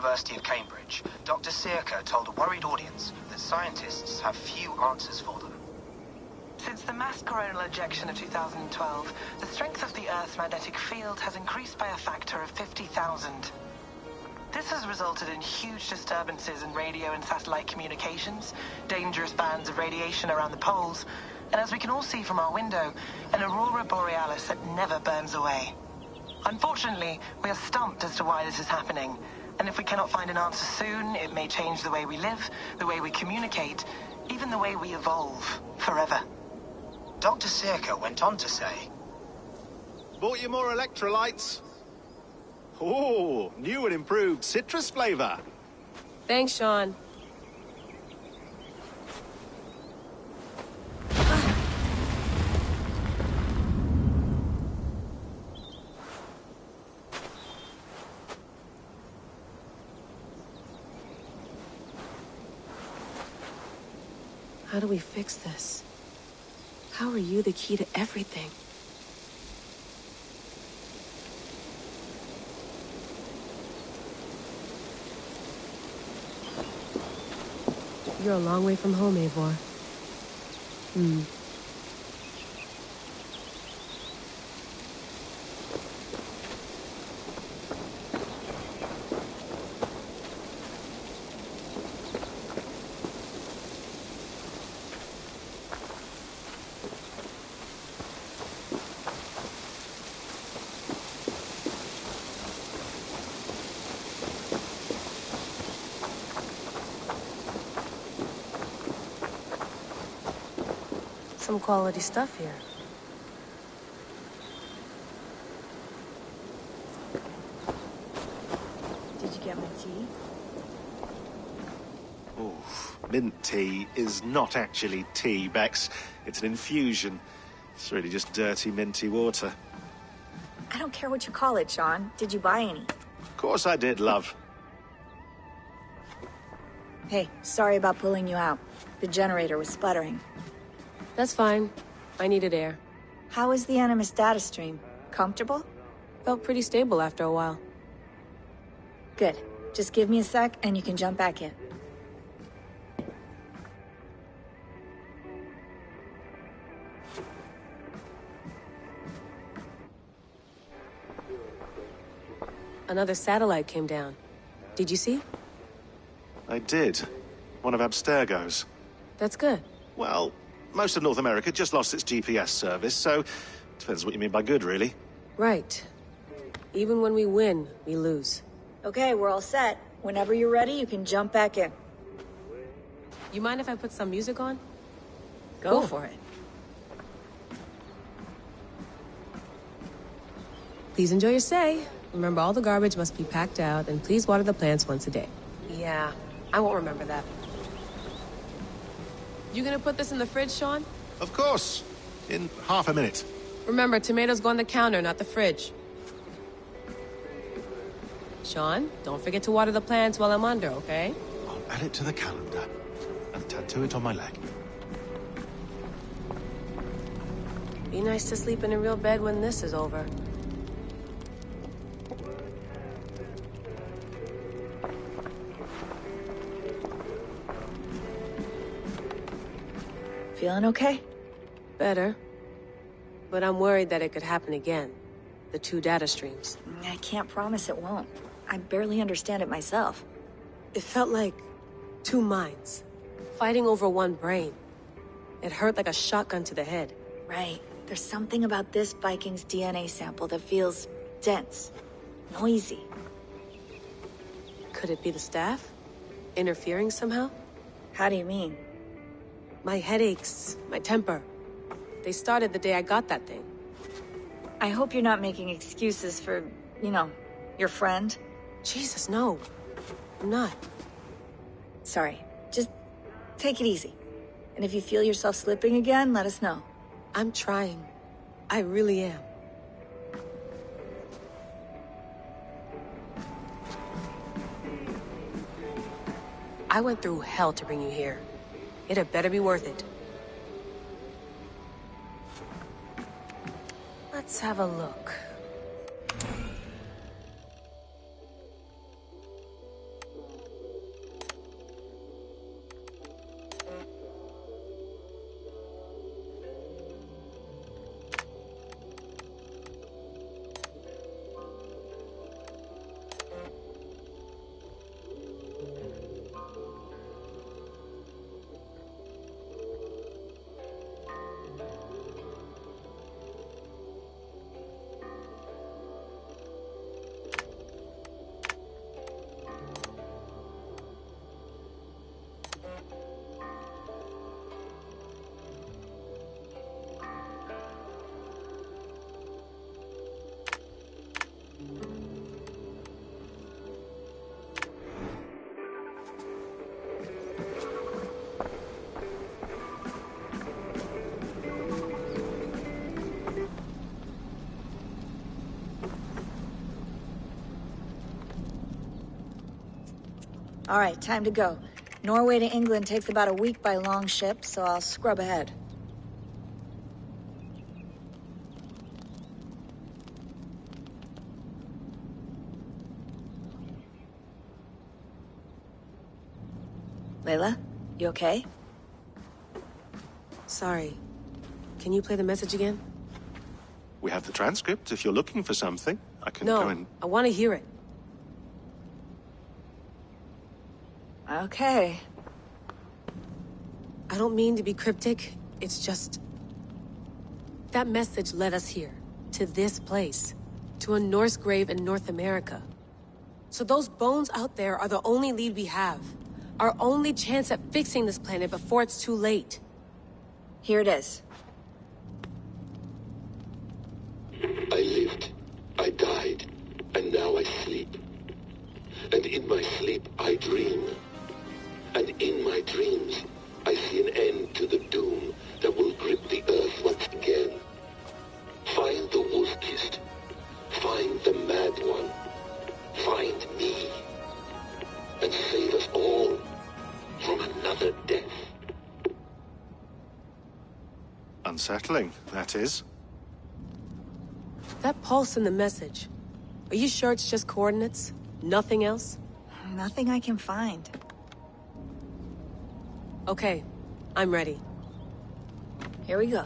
University of Cambridge, Dr. Sirka told a worried audience that scientists have few answers for them. Since the mass coronal ejection of 2012, the strength of the Earth's magnetic field has increased by a factor of 50,000. This has resulted in huge disturbances in radio and satellite communications, dangerous bands of radiation around the poles, and as we can all see from our window, an aurora borealis that never burns away. Unfortunately, we are stumped as to why this is happening, and if we cannot find an answer soon, it may change the way we live, the way we communicate, even the way we evolve, forever. Dr. Sirka went on to say, Bought you more electrolytes? Oh, new and improved citrus flavor. Thanks, Sean. How do we fix this? How are you the key to everything? You're a long way from home, Eivor. Some quality stuff here. Did you get my tea? Oof. Mint tea is not actually tea, Bex. It's an infusion. It's really just dirty, minty water. I don't care what you call it, Sean. Did you buy any? Of course I did, love. Hey, sorry about pulling you out. The generator was sputtering. That's fine. I needed air. How is the Animus data stream? Comfortable? Felt pretty stable after a while. Good. Just give me a sec and you can jump back in. Another satellite came down. Did you see? I did. One of Abstergo's. That's good. Well, most of North America just lost its GPS service, so depends what you mean by good, really. Right. Even when we win, we lose. Okay, we're all set. Whenever you're ready, you can jump back in. You mind if I put some music on? Go for it. Please enjoy your stay. Remember, all the garbage must be packed out, and please water the plants once a day. Yeah, I won't remember that. You gonna put this in the fridge, Sean? Of course. In half a minute. Remember, tomatoes go on the counter, not the fridge. Sean, don't forget to water the plants while I'm under, okay? I'll add it to the calendar and tattoo it on my leg. Be nice to sleep in a real bed when this is over. Feeling okay? Better. But I'm worried that it could happen again. The two data streams. I can't promise it won't. I barely understand it myself. It felt like two minds, fighting over one brain. It hurt like a shotgun to the head. Right. There's something about this Viking's DNA sample that feels dense, noisy. Could it be the staff? Interfering somehow? How do you mean? My headaches, my temper. They started the day I got that thing. I hope you're not making excuses for, your friend. Jesus, no. I'm not. Sorry. Just take it easy. And if you feel yourself slipping again, let us know. I'm trying. I really am. I went through hell to bring you here. It had better be worth it. Let's have a look. All right, time to go. Norway to England takes about a week by long ship, so I'll scrub ahead. Layla, you okay? Sorry. Can you play the message again? We have the transcript. If you're looking for something, I can No, go and... I want to hear it. Okay. I don't mean to be cryptic. It's just... that message led us here. To this place. To a Norse grave in North America. So those bones out there are the only lead we have. Our only chance at fixing this planet before it's too late. Here it is. I lived, I died, and now I sleep. And in my sleep I dream. And in my dreams I see an end to the doom that will grip the earth once again. Find the wolf-kissed. Find the mad one. Find me. And save us all from another death. Unsettling, that is. That pulse in the message. Are you sure it's just coordinates? Nothing else? Nothing I can find. Okay, I'm ready. Here we go.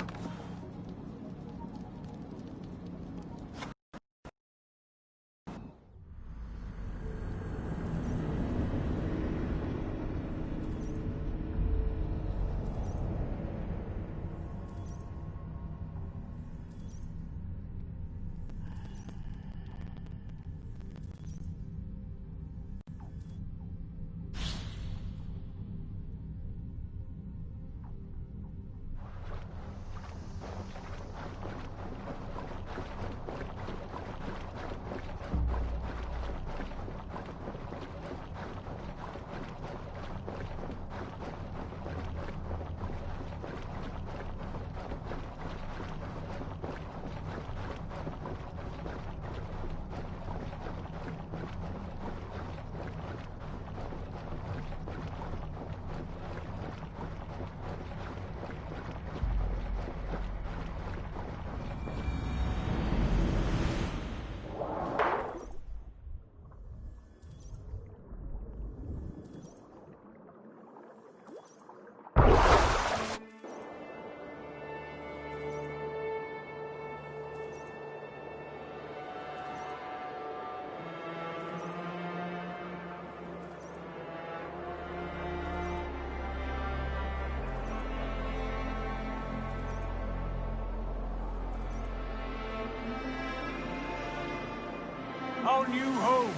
Our new home.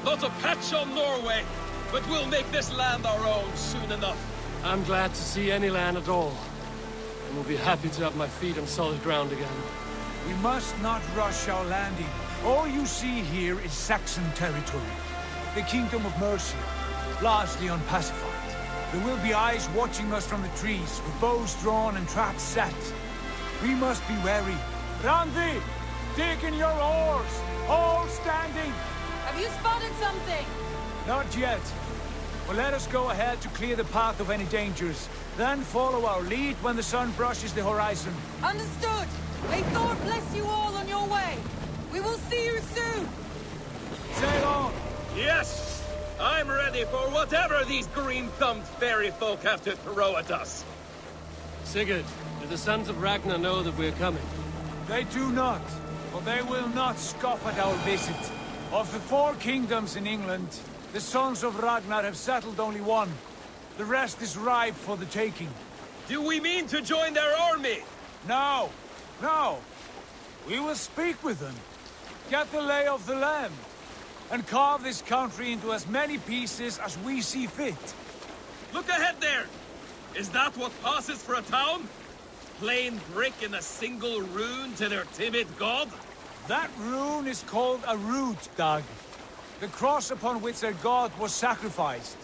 Not a patch on Norway, but we'll make this land our own soon enough. I'm glad to see any land at all. And will be happy to have my feet on solid ground again. We must not rush our landing. All you see here is Saxon territory. The Kingdom of Mercia, largely unpacified. There will be eyes watching us from the trees, with bows drawn and traps set. We must be wary. Randi! Dig in your oars! All standing! Have you spotted something? Not yet. But let us go ahead to clear the path of any dangers. Then follow our lead when the sun brushes the horizon. Understood! May Thor bless you all on your way! We will see you soon! Sail on! Yes! I'm ready for whatever these green-thumbed fairy folk have to throw at us. Sigurd, do the sons of Ragnar know that we're coming? They do not. But they will not scoff at our visit. Of the 4 kingdoms in England, the sons of Ragnar have settled only one. The rest is ripe for the taking. Do we mean to join their army? No! No! We will speak with them, get the lay of the land, and carve this country into as many pieces as we see fit. Look ahead there! Is that what passes for a town? Plain brick in a single rune to their timid god? That rune is called a root, Dag. The cross upon which their god was sacrificed.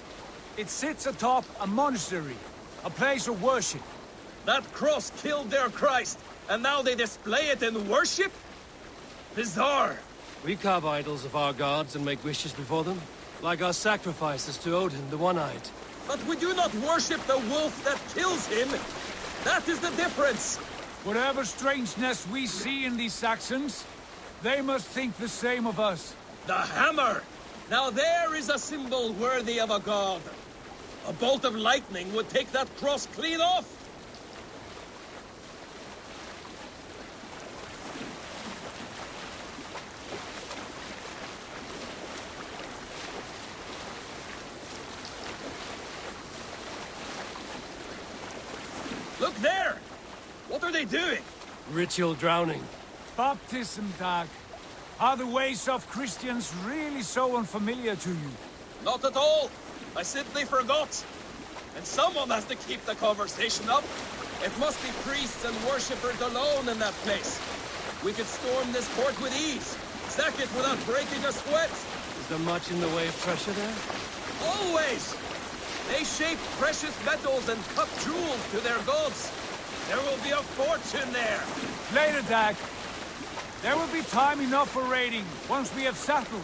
It sits atop a monastery, a place of worship. That cross killed their Christ, and now they display it in worship? Bizarre. We carve idols of our gods and make wishes before them. Like our sacrifices to Odin, the One-Eyed. But we do not worship the wolf that kills him. That is the difference. Whatever strangeness we see in these Saxons, they must think the same of us. The hammer! Now there is a symbol worthy of a god. A bolt of lightning would take that cross clean off. Look there! What are they doing? Ritual drowning. Baptism, Dag. Are the ways of Christians really so unfamiliar to you? Not at all. I simply forgot. And someone has to keep the conversation up. It must be priests and worshippers alone in that place. We could storm this fort with ease. Sack it without breaking a sweat. Is there much in the way of treasure there? Always! They shape precious metals and cut jewels to their gods. There will be a fortune there. Later, Dag. There will be time enough for raiding, once we have settled.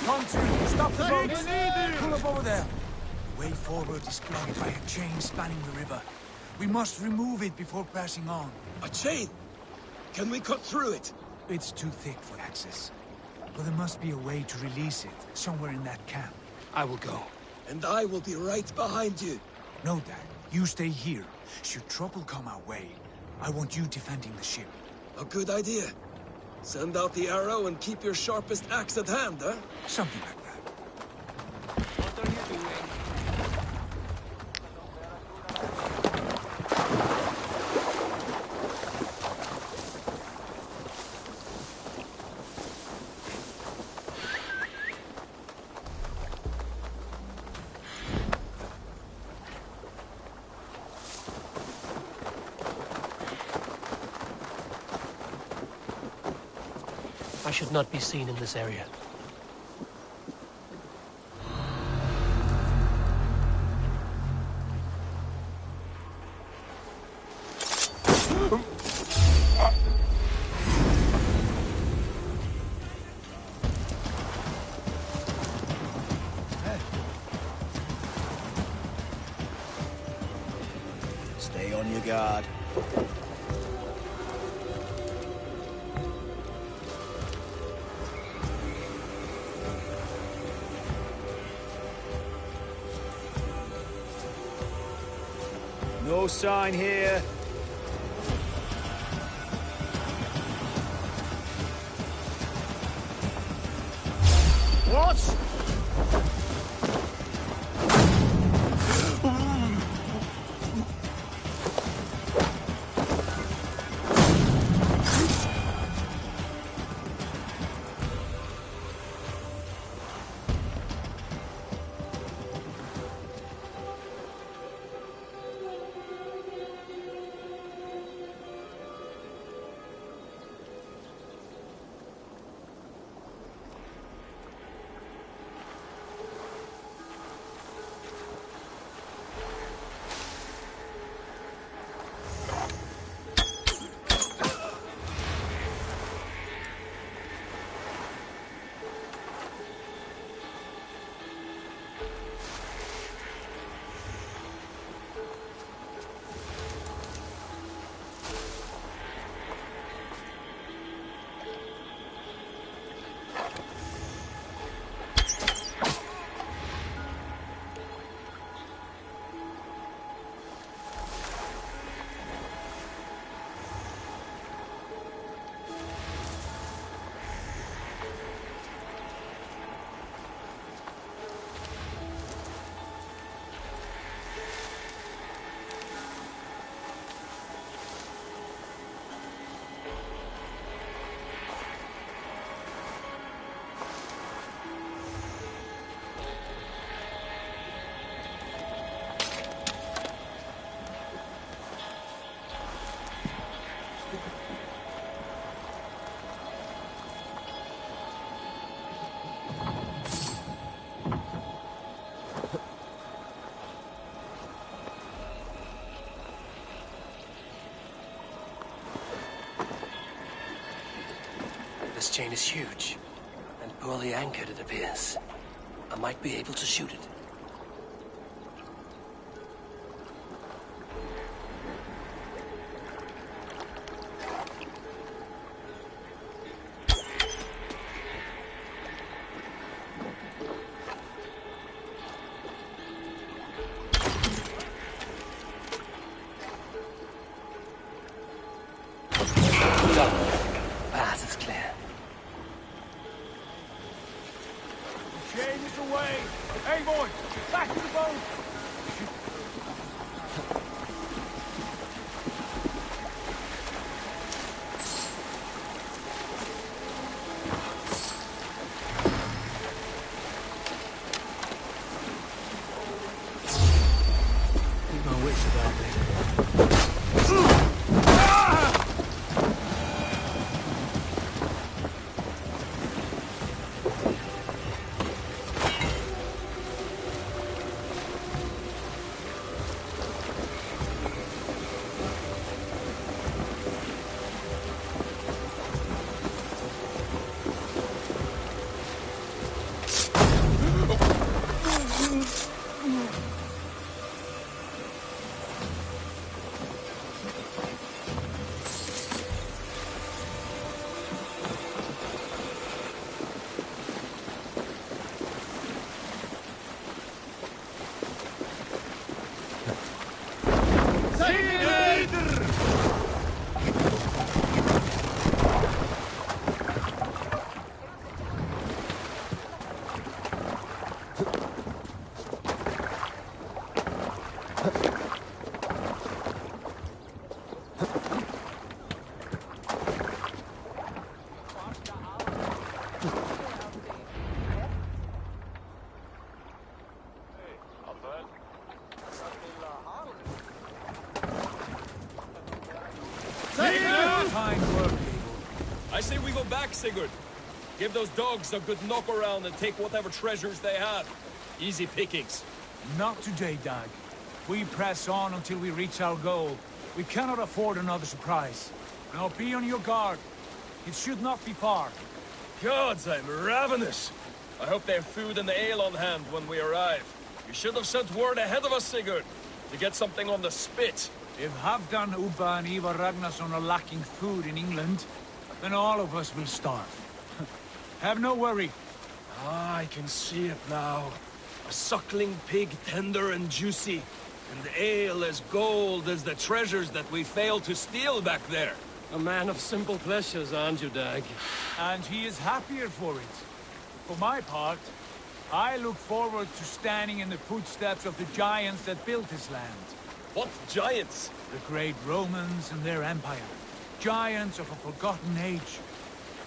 One, two, stop the boats! Pull up over there. The way forward is blocked by a chain spanning the river. We must remove it before pressing on. A chain? Can we cut through it? It's too thick for access. But there must be a way to release it, somewhere in that camp. I will go. And I will be right behind you. No, Dad. You stay here. Should trouble come our way, I want you defending the ship. A good idea. Send out the arrow and keep your sharpest axe at hand, huh? Something like that. What are you doing? I should not be seen in this area. Stay on your guard. No sign here. What? This chain is huge, and poorly anchored it appears. I might be able to shoot it. Path is clear. Chain is away! Hey, boy! Back to the boat! Keep my wits about me. Fine work, Abel. I say we go back, Sigurd. Give those dogs a good knock around and take whatever treasures they have. Easy pickings. Not today, Dag. We press on until we reach our goal. We cannot afford another surprise. Now be on your guard. It should not be far. Gods, I'm ravenous. I hope they have food and ale on hand when we arrive. You should have sent word ahead of us, Sigurd, to get something on the spit. If Halfdan, Ubba and Ivar Ragnarsson are lacking food in England, then all of us will starve. Have no worry. Ah, I can see it now. A suckling pig, tender and juicy. And ale as gold as the treasures that we failed to steal back there. A man of simple pleasures, aren't you, Dag? And he is happier for it. For my part, I look forward to standing in the footsteps of the giants that built this land. What giants? The great Romans and their empire. Giants of a forgotten age.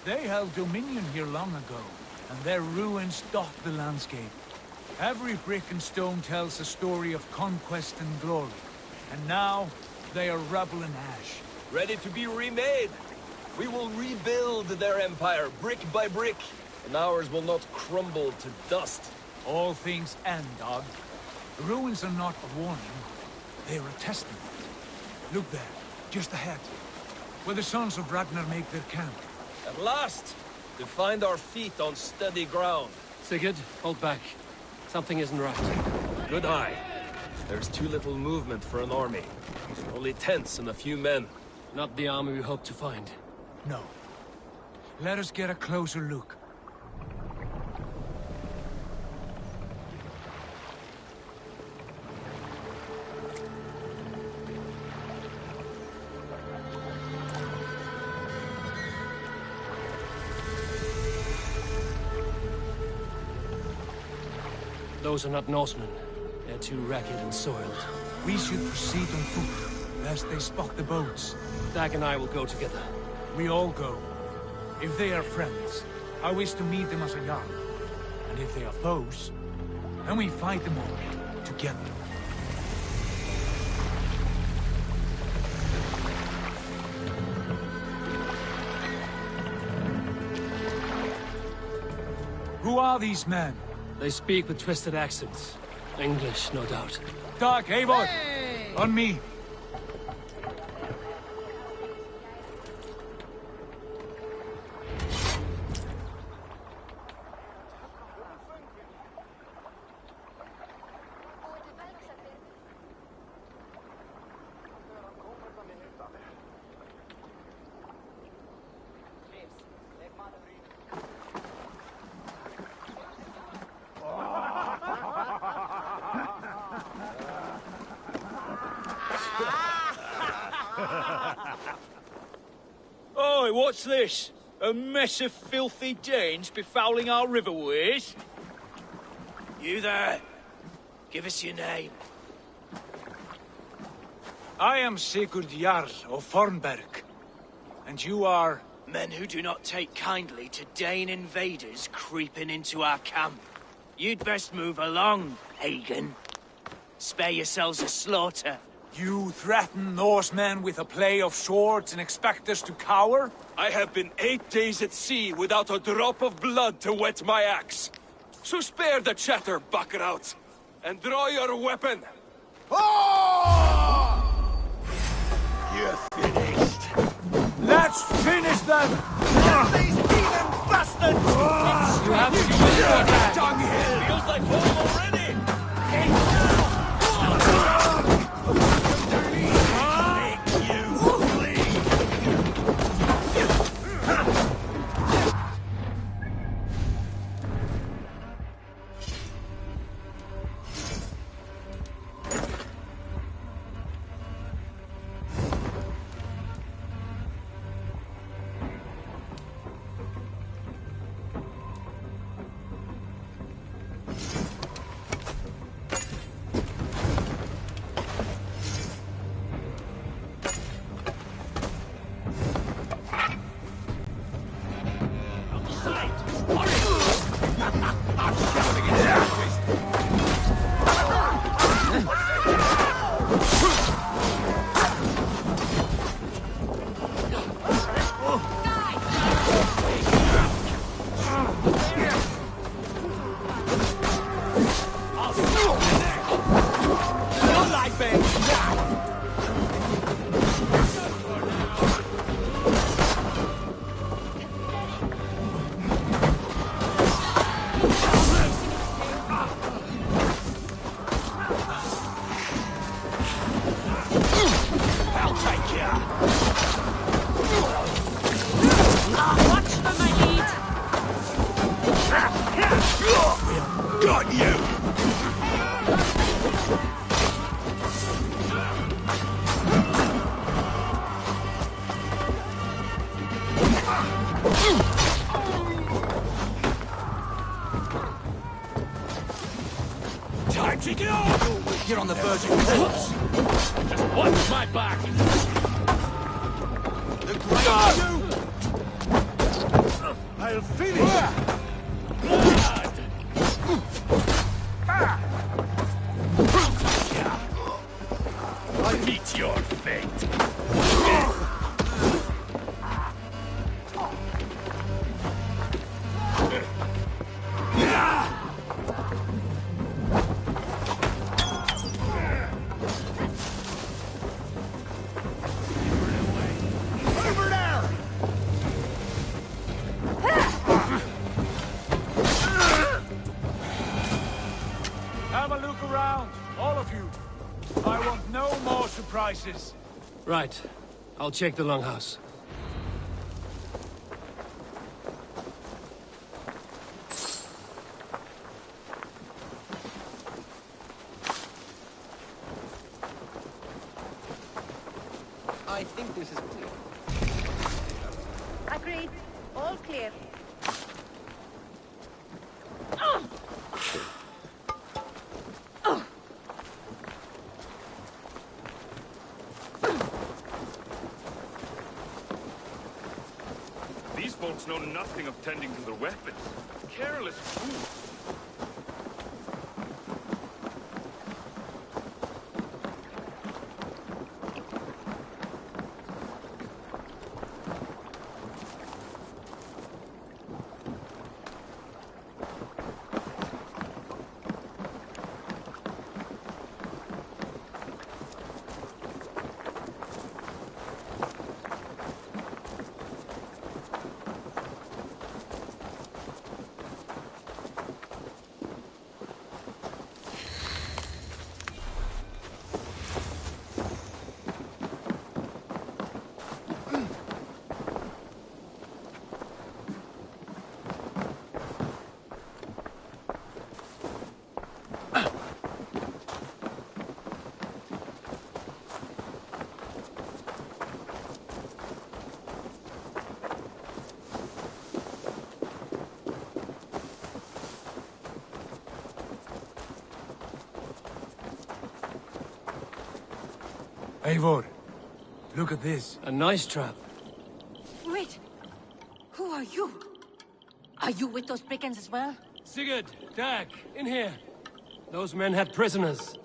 They held dominion here long ago, and their ruins dot the landscape. Every brick and stone tells a story of conquest and glory. And now, they are rubble and ash. Ready to be remade. We will rebuild their empire, brick by brick, and ours will not crumble to dust. All things end, Dog. The ruins are not a warning. They are a testament. Look there, just ahead, where the sons of Ragnar make their camp. At last, to find our feet on steady ground. Sigurd, hold back. Something isn't right. Good eye. There's too little movement for an army. Only tents and a few men. Not the army we hope to find. No. Let us get a closer look. Those are not Norsemen. They're too ragged and soiled. We should proceed on foot, lest they spot the boats. Dag and I will go together. We all go. If they are friends, I wish to meet them as a Jarl. And if they are foes, then we fight them all, together. Who are these men? They speak with twisted accents. English, no doubt. Dag, Eivor! On me! What's this? A mess of filthy Danes befouling our riverways? You there. Give us your name. I am Sigurd Jarl of Fornberg. And you are... Men who do not take kindly to Dane invaders creeping into our camp. You'd best move along, Hagen. Spare yourselves a slaughter. You threaten Norsemen with a play of swords and expect us to cower? I have been 8 days at sea without a drop of blood to wet my axe. So spare the chatter, Buckerout, and draw your weapon. Oh! You're finished. Let's finish them! These demon bastards! You have to do with your Dunghill! Feels like home already! Got you! Time to go! You're on the verge of corpse. Just watch my back! The great you! I'll finish! I meet your fate! Over there! Have a look around, all of you. I want no more surprises. Right. I'll check the longhouse. I think this is clear. Agreed. All clear. These folks know nothing of tending to their weapons. Careless fools. Eivor, look at this. A nice trap. Wait! Who are you? Are you with those brigands as well? Sigurd, Dag, in here. Those men had prisoners.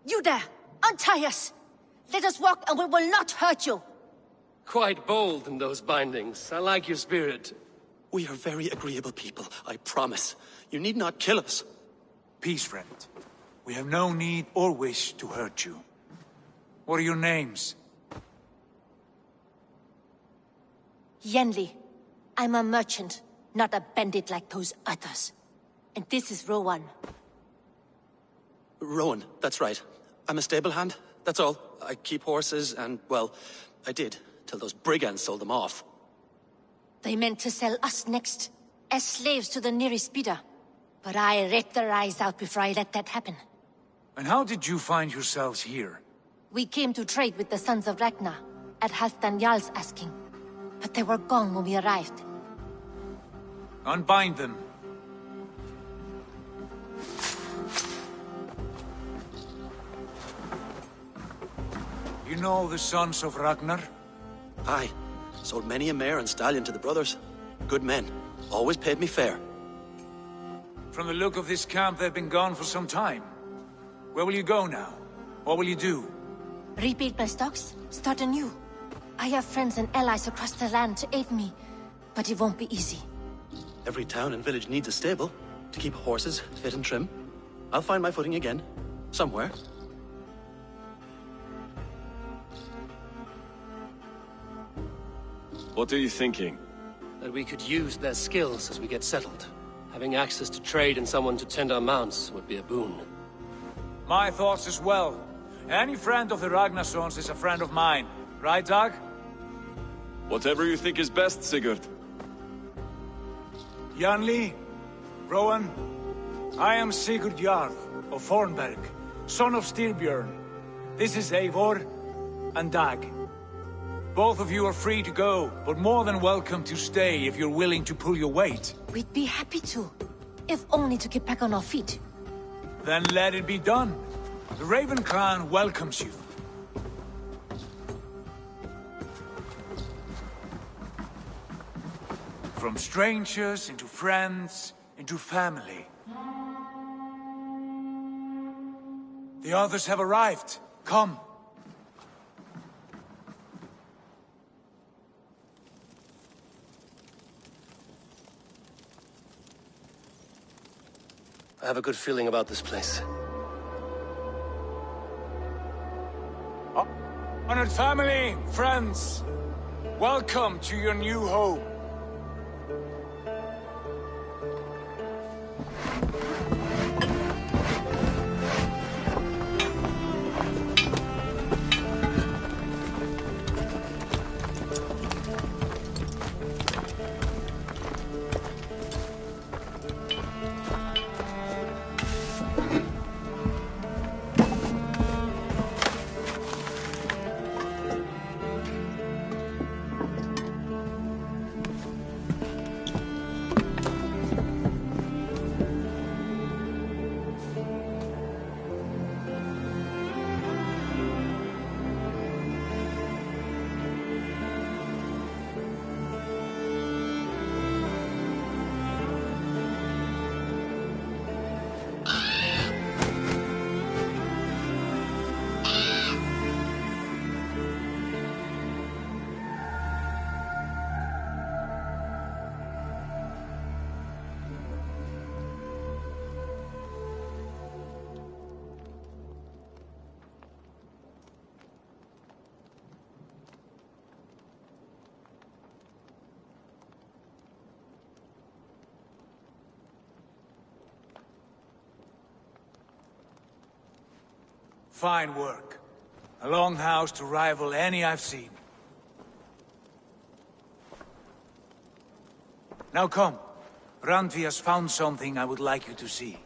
You there! Untie us! Let us walk and we will not hurt you! Quite bold in those bindings. I like your spirit. We are very agreeable people, I promise. You need not kill us. Peace, friend. We have no need or wish to hurt you. What are your names? Yenli. I'm a merchant, not a bandit like those others. And this is Rowan. Rowan, that's right. I'm a stable hand, that's all. I keep horses and, well, I did, till those brigands sold them off. They meant to sell us next, as slaves to the nearest bidder. But I ripped their eyes out before I let that happen. And how did you find yourselves here? We came to trade with the Sons of Ragnar, at Halfdan Jarl's asking. But they were gone when we arrived. Unbind them. You know the Sons of Ragnar? Aye. Sold many a mare and stallion to the brothers. Good men. Always paid me fair. From the look of this camp, they've been gone for some time. Where will you go now? What will you do? Rebuild my stocks, start anew. I have friends and allies across the land to aid me, but it won't be easy. Every town and village needs a stable to keep horses fit and trim. I'll find my footing again. Somewhere. What are you thinking? That we could use their skills as we get settled. Having access to trade and someone to tend our mounts would be a boon. My thoughts as well. Any friend of the Ragnarsons is a friend of mine. Right, Dag? Whatever you think is best, Sigurd. Janli, Rowan, I am Sigurd Jarl of Fornberg, son of Styrbjörn. This is Eivor and Dag. Both of you are free to go, but more than welcome to stay if you're willing to pull your weight. We'd be happy to, if only to get back on our feet. Then let it be done. The Raven Clan welcomes you. From strangers into friends, into family. The others have arrived. Come. I have a good feeling about this place. Honored family, friends, welcome to your new home. Fine work. A longhouse to rival any I've seen. Now come. Randvi has found something I would like you to see.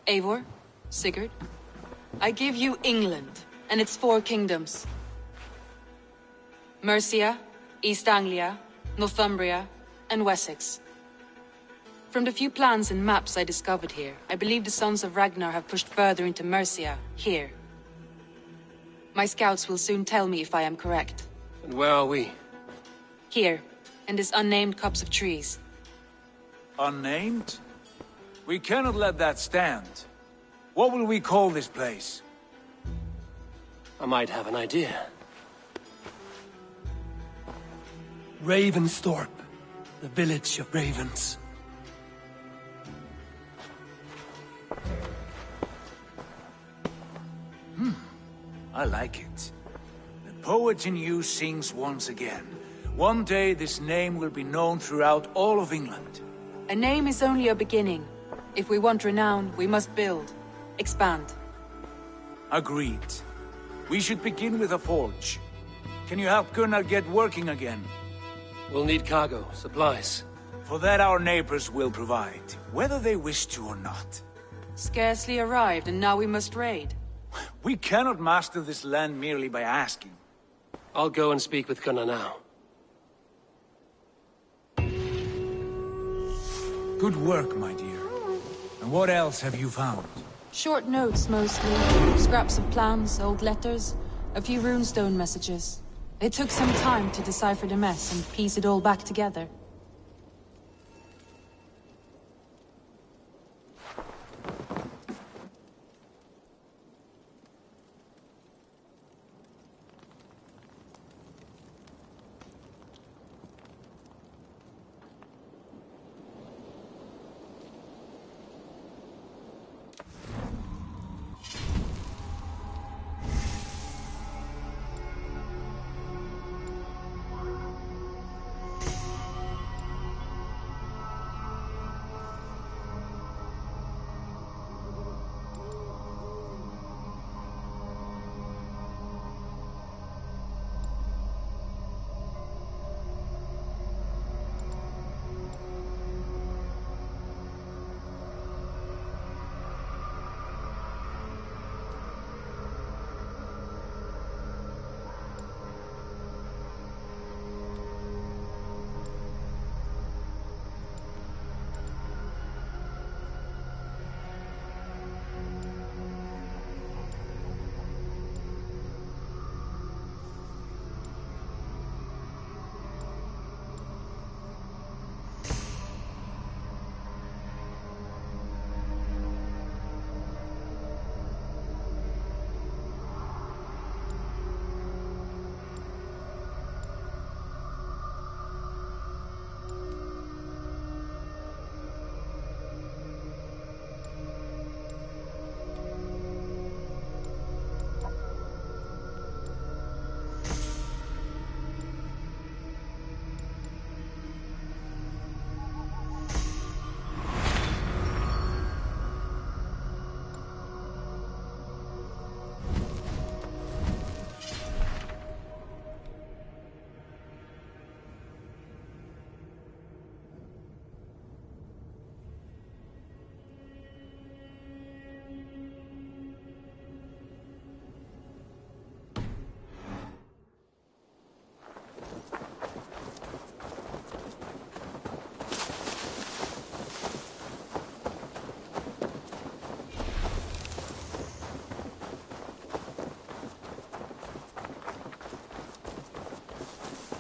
Eivor? Sigurd? I give you England, and its 4 kingdoms. Mercia, East Anglia, Northumbria, and Wessex. From the few plans and maps I discovered here, I believe the Sons of Ragnar have pushed further into Mercia, here. My scouts will soon tell me if I am correct. And where are we? Here, in this unnamed copse of trees. Unnamed? We cannot let that stand. What will we call this place? I might have an idea. Ravensthorpe, the village of ravens. I like it. The poet in you sings once again. One day this name will be known throughout all of England. A name is only a beginning. If we want renown, we must build. Expand. Agreed. We should begin with a forge. Can you help Gunnar get working again? We'll need cargo, supplies. For that our neighbors will provide, whether they wish to or not. Scarcely arrived, and now we must raid. We cannot master this land merely by asking. I'll go and speak with Gunnar now. Good work, my dear. And what else have you found? Short notes, mostly. Scraps of plans, old letters, a few runestone messages. It took some time to decipher the mess and piece it all back together.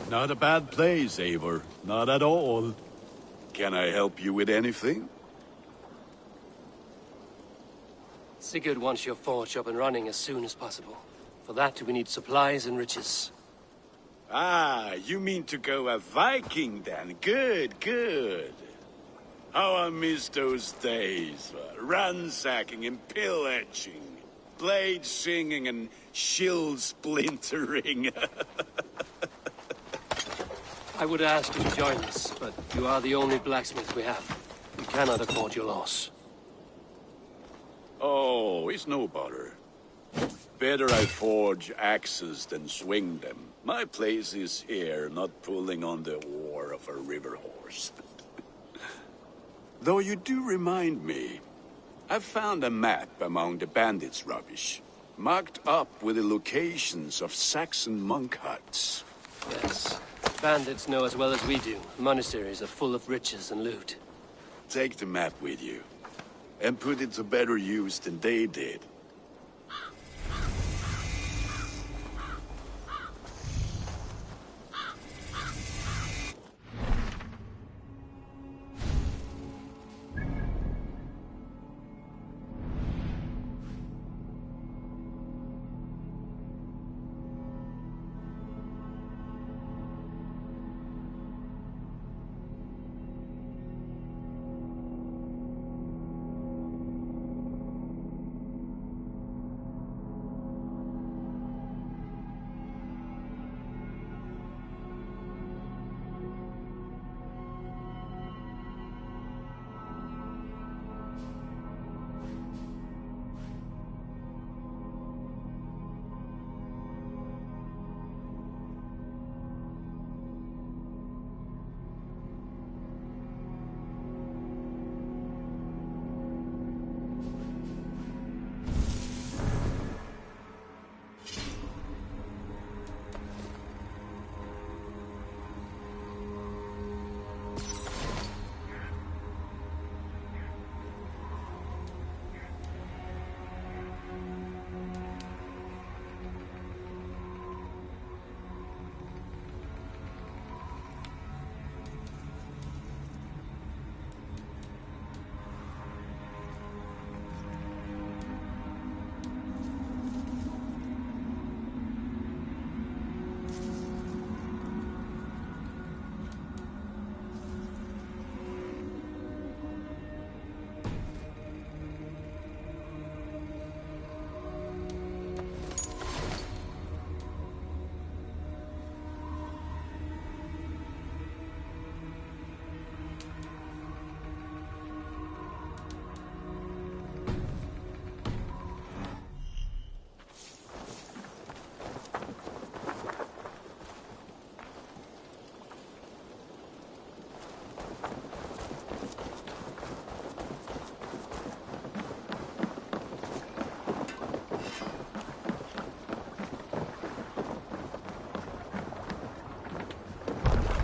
Not a bad place, Eivor. Not at all. Can I help you with anything? Sigurd wants your forge up and running as soon as possible. For that, we need supplies and riches. Ah, you mean to go a Viking then? Good, good. How I miss those days. Ransacking and pillaging. Blade singing and shield splintering. I would ask you to join us, but you are the only blacksmith we have. We cannot afford your loss. Oh, it's no bother. Better I forge axes than swing them. My place is here, not pulling on the oar of a river horse. Though you do remind me, I found a map among the bandits' rubbish. Marked up with the locations of Saxon monk huts. Yes. Bandits know as well as we do. Monasteries are full of riches and loot. Take the map with you, and put it to better use than they did.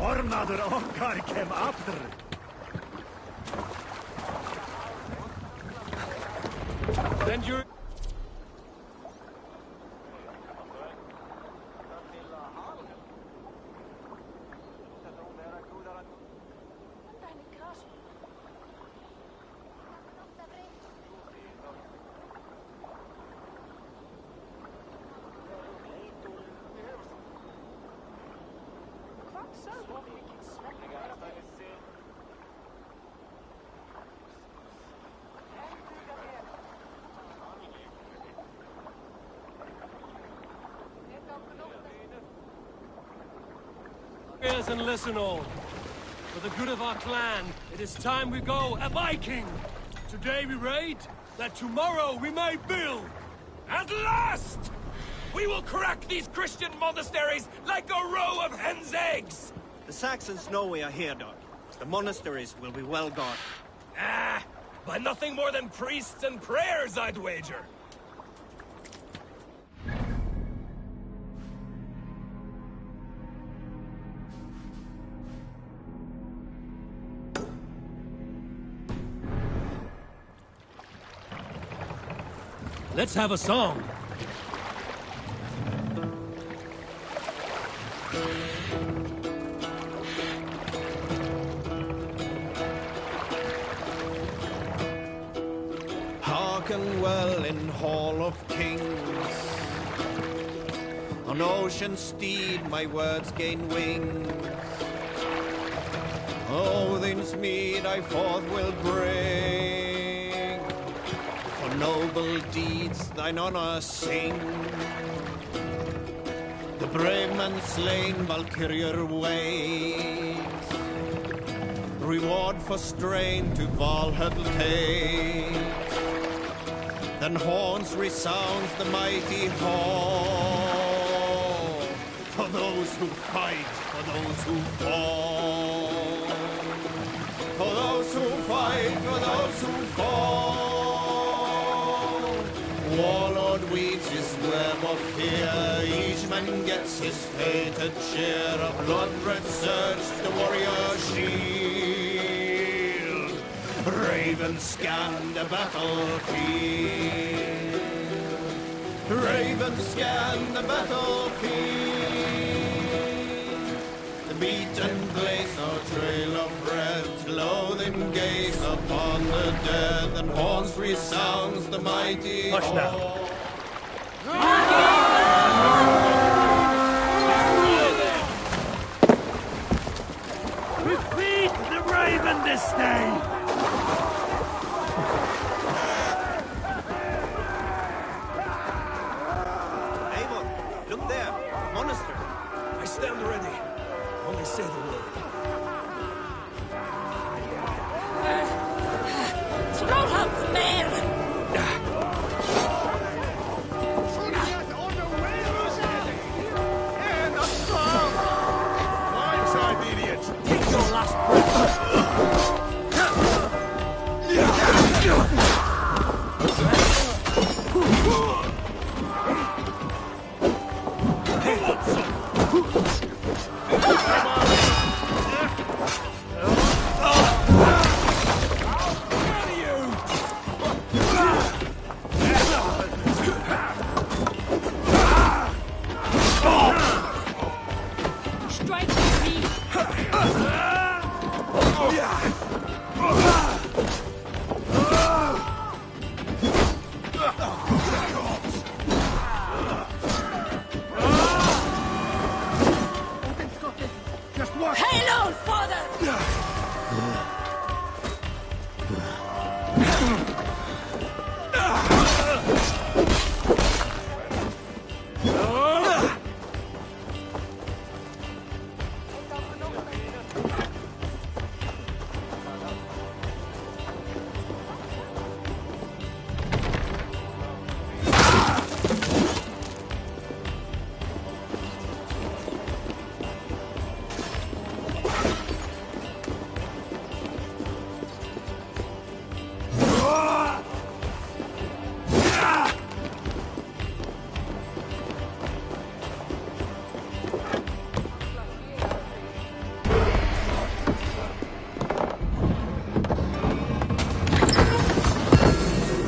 Ormaður okkar kem aftur. Then you're... And listen all. For the good of our clan, it is time we go a Viking! Today we raid, that tomorrow we may build! At last! We will crack these Christian monasteries like a row of hen's eggs! The Saxons know we are here, Doc. The monasteries will be well guarded. Ah, by nothing more than priests and prayers, I'd wager. Let's have a song. Hearken well in Hall of Kings. On ocean steed my words gain wings. Odin's mead I forth will bring. For noble deeds thine honor sing. The brave man slain Valkyrier waits. Reward for strain to Valhalla takes. Then horns resounds the mighty hall. For those who fight, for those who fall. For those who fight, for those who fall. Warlord weaves his of fear. Each man gets his fated share. A blood-red surge, the warrior shield. Ravens scan the battlefield. Ravens scan the battlefield. The beaten blaze no trail of red. Loathing gaze upon the dead. And horns resounds the mighty Hush now. We feed the raven this day! Avon, look there! Monastery! I stand ready. Only say the word. Throw up, man! Take your last Strike me! Hail, old father!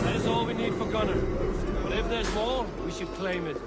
That is all we need for Gunner. But if there's more, we should claim it.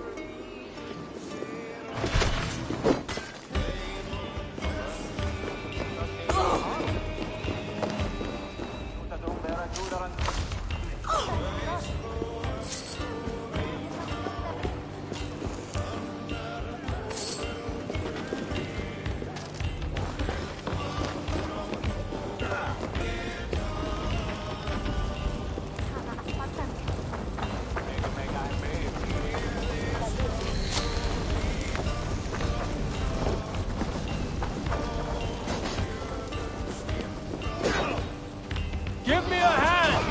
Give me a hand!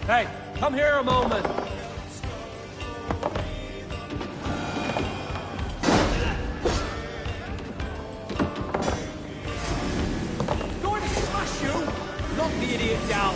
Hey, come here a moment. Going to smash you! Knock the idiot down!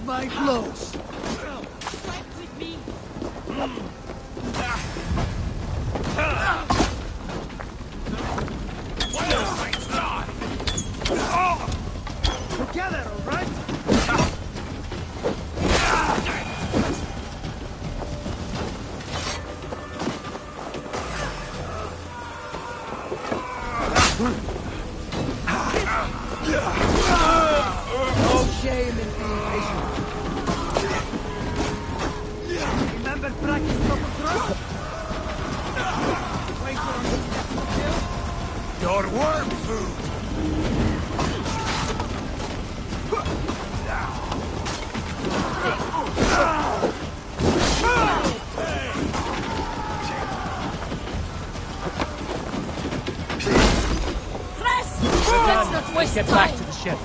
my blows. Fight with me. Together, all right? No shame in being patient. Remember practice proper throw? Wait for him. Your worm food! Let's not waste Get time. back to the ship.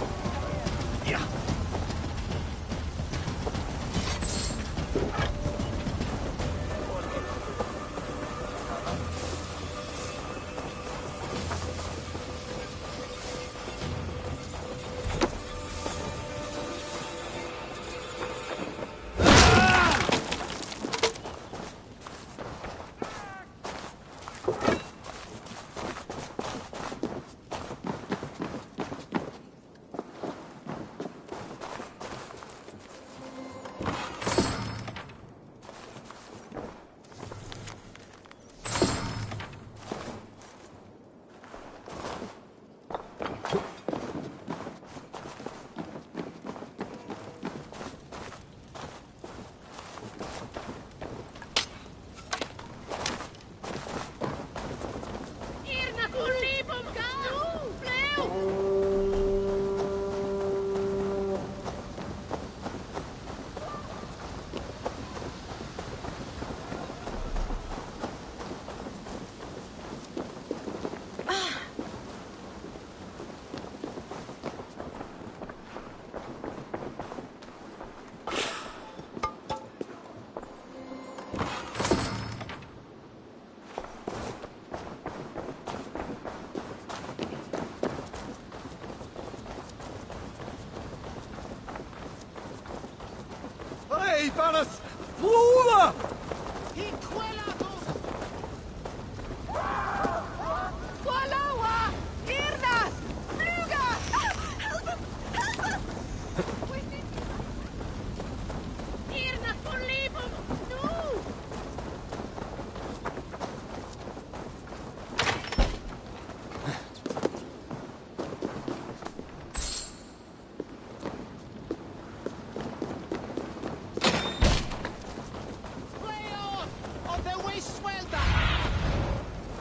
Hey, Valis! Flula!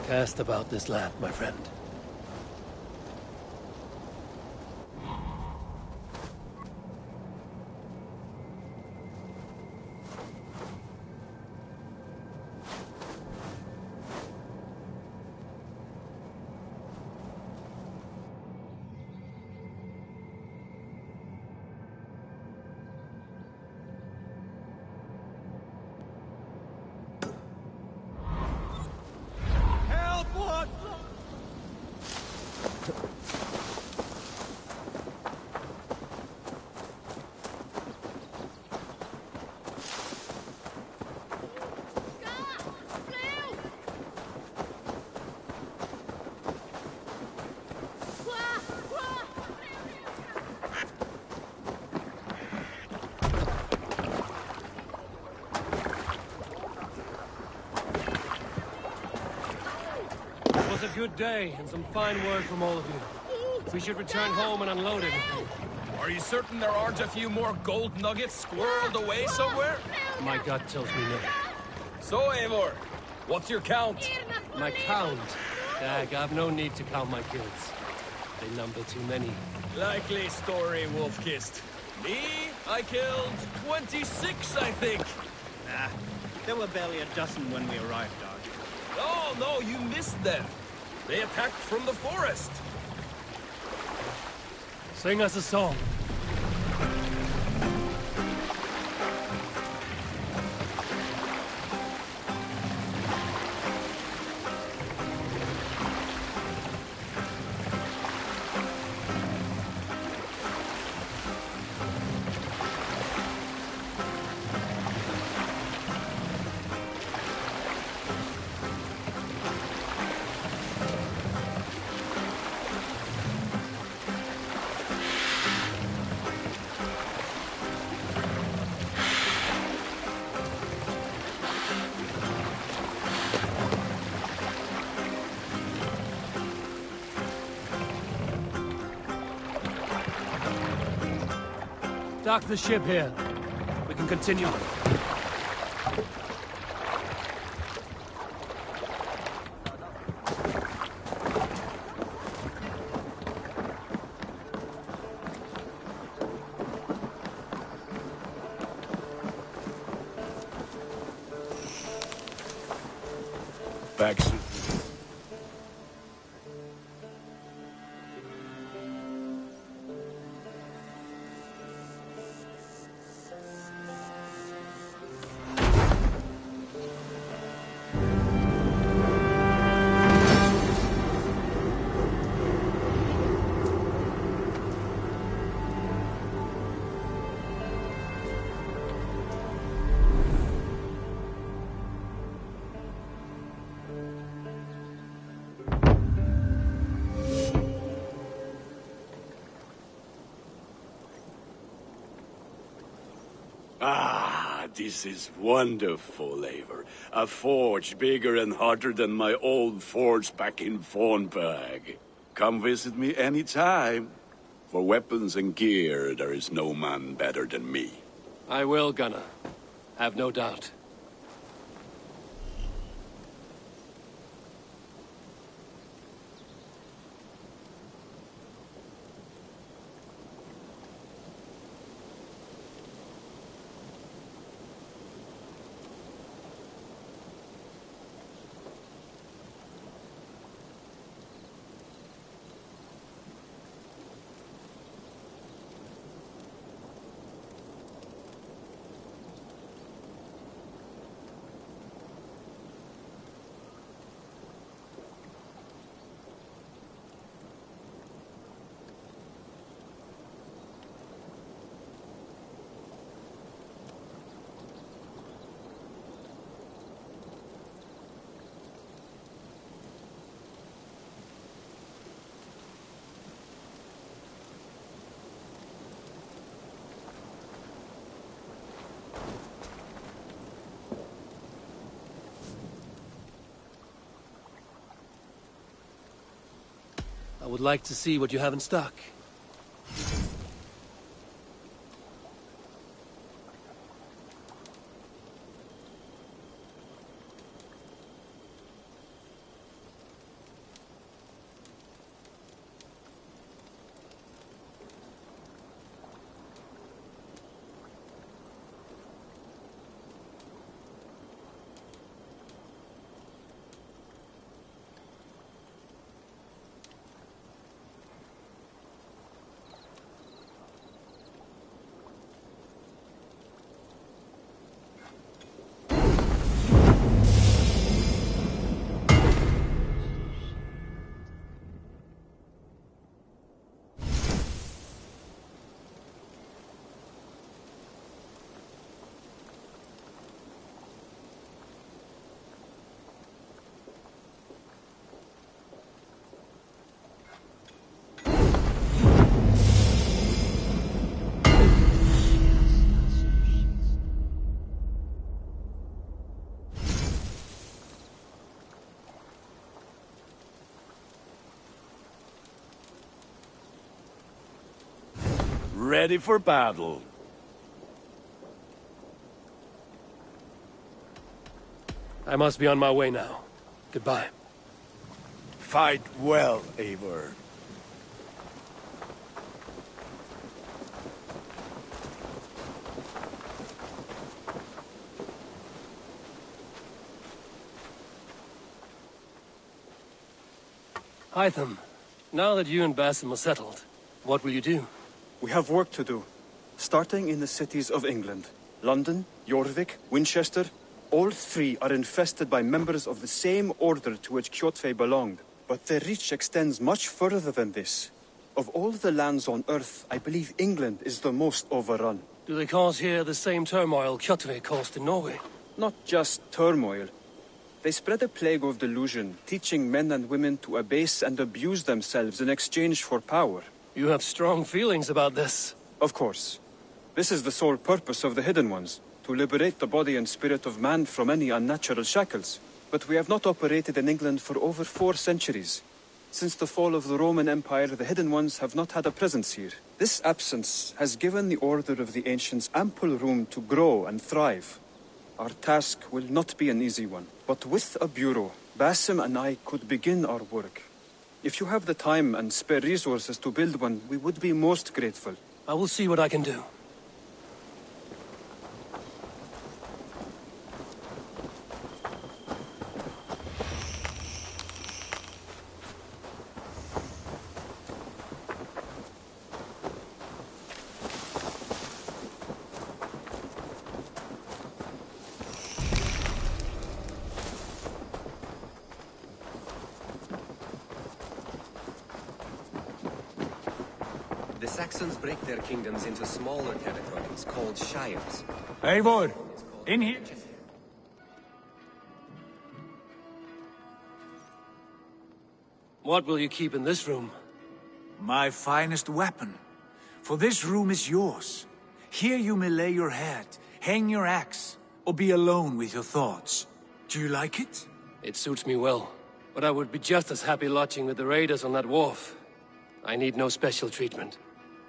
Cast about this land, my friend. It was a good day, and some fine word from all of you. We should return home and unload it. Are you certain there aren't a few more gold nuggets squirreled away somewhere? My gut tells me no. So, Eivor, what's your count? My count? Dag, I've no need to count my kills. They number too many. Likely story, Wolf-Kissed. Me, I killed 26, I think. Nah, there were barely a dozen when we arrived, Dodge. Oh, no, you missed them. They attacked from the forest. Sing us a song. Dock the ship here. We can continue. Back soon. Ah, this is wonderful, Eivor. A forge bigger and hotter than my old forge back in Fornburg. Come visit me anytime. For weapons and gear, there is no man better than me. I will, Gunnar. Have no doubt. I would like to see what you have in stock. Ready for battle. I must be on my way now. Goodbye. Fight well, Eivor. Hytham, now that you and Basim are settled, what will you do? We have work to do, starting in the cities of England. London, Jorvik, Winchester, all three are infested by members of the same order to which Kjotve belonged. But their reach extends much further than this. Of all the lands on Earth, I believe England is the most overrun. Do they cause here the same turmoil Kjotve caused in Norway? Not just turmoil. They spread a plague of delusion, teaching men and women to abase and abuse themselves in exchange for power. You have strong feelings about this. Of course. This is the sole purpose of the Hidden Ones, to liberate the body and spirit of man from any unnatural shackles. But we have not operated in England for over 4 centuries. Since the fall of the Roman Empire, the Hidden Ones have not had a presence here. This absence has given the Order of the Ancients ample room to grow and thrive. Our task will not be an easy one, but with a bureau, Basim and I could begin our work. If you have the time and spare resources to build one, we would be most grateful. I will see what I can do. The Saxons break their kingdoms into smaller territories called shires. Eivor, in here. What will you keep in this room? My finest weapon. For this room is yours. Here you may lay your head, hang your axe, or be alone with your thoughts. Do you like it? It suits me well, but I would be just as happy lodging with the raiders on that wharf. I need no special treatment.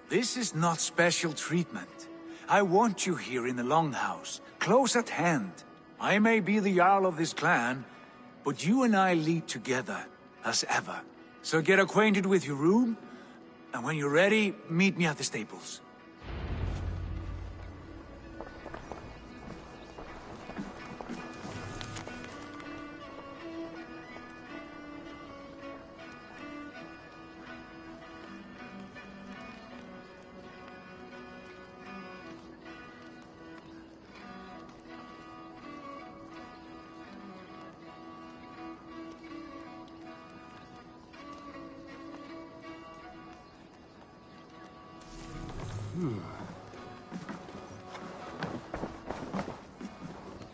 This is not special treatment. I want you here in the Longhouse, close at hand. I may be the Jarl of this clan, but you and I lead together, as ever. So get acquainted with your room, and when you're ready, meet me at the stables.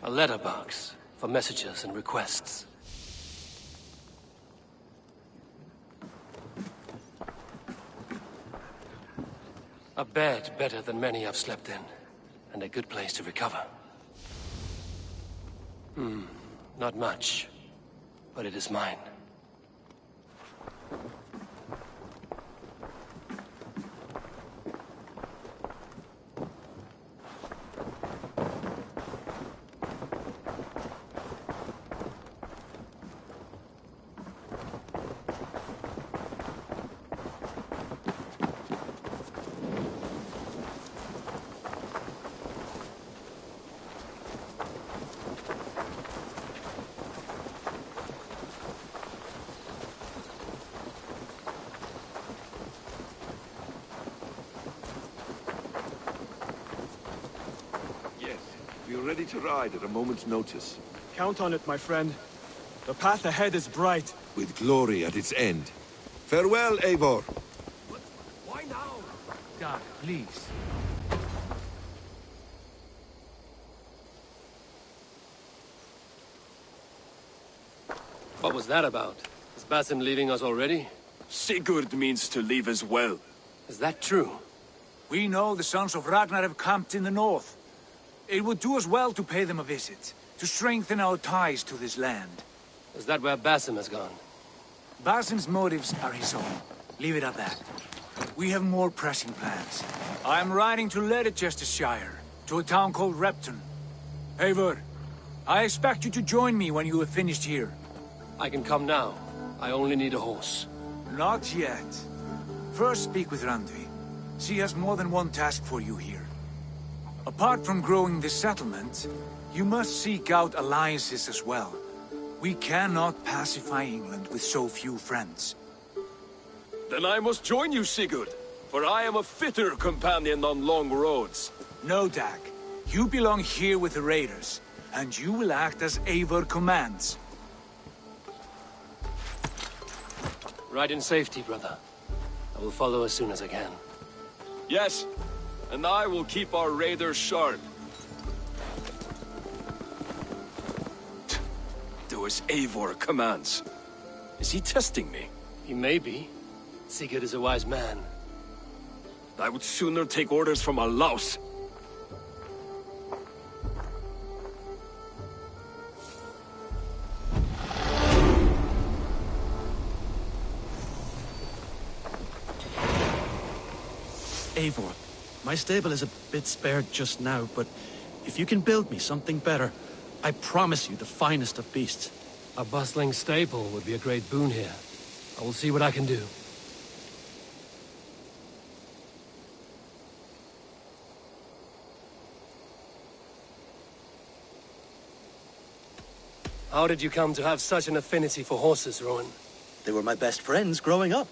A letterbox for messages and requests. A bed better than many I've slept in, and a good place to recover. Not much, but it is mine. We're ready to ride at a moment's notice. Count on it, my friend. The path ahead is bright. With glory at its end. Farewell, Eivor. Why now? Doug, please. What was that about? Is Basim leaving us already? Sigurd means to leave as well. Is that true? We know the sons of Ragnar have camped in the north. It would do us well to pay them a visit, to strengthen our ties to this land. Is that where Basim has gone? Basim's motives are his own. Leave it at that. We have more pressing plans. I am riding to Leicestershire, to a town called Repton. Eivor, I expect you to join me when you have finished here. I can come now. I only need a horse. Not yet. First speak with Randvi. She has more than one task for you here. Apart from growing this settlement, you must seek out alliances as well. We cannot pacify England with so few friends. Then I must join you, Sigurd, for I am a fitter companion on long roads. No, Dag. You belong here with the raiders, and you will act as Eivor commands. Ride in safety, brother. I will follow as soon as I can. Yes, and I will keep our raiders sharp. Do as Eivor commands. Is he testing me? He may be. Sigurd is a wise man. I would sooner take orders from a louse. Eivor, my stable is a bit spared just now, but if you can build me something better, I promise you the finest of beasts. A bustling stable would be a great boon here. I will see what I can do. How did you come to have such an affinity for horses, Rowan? They were my best friends growing up.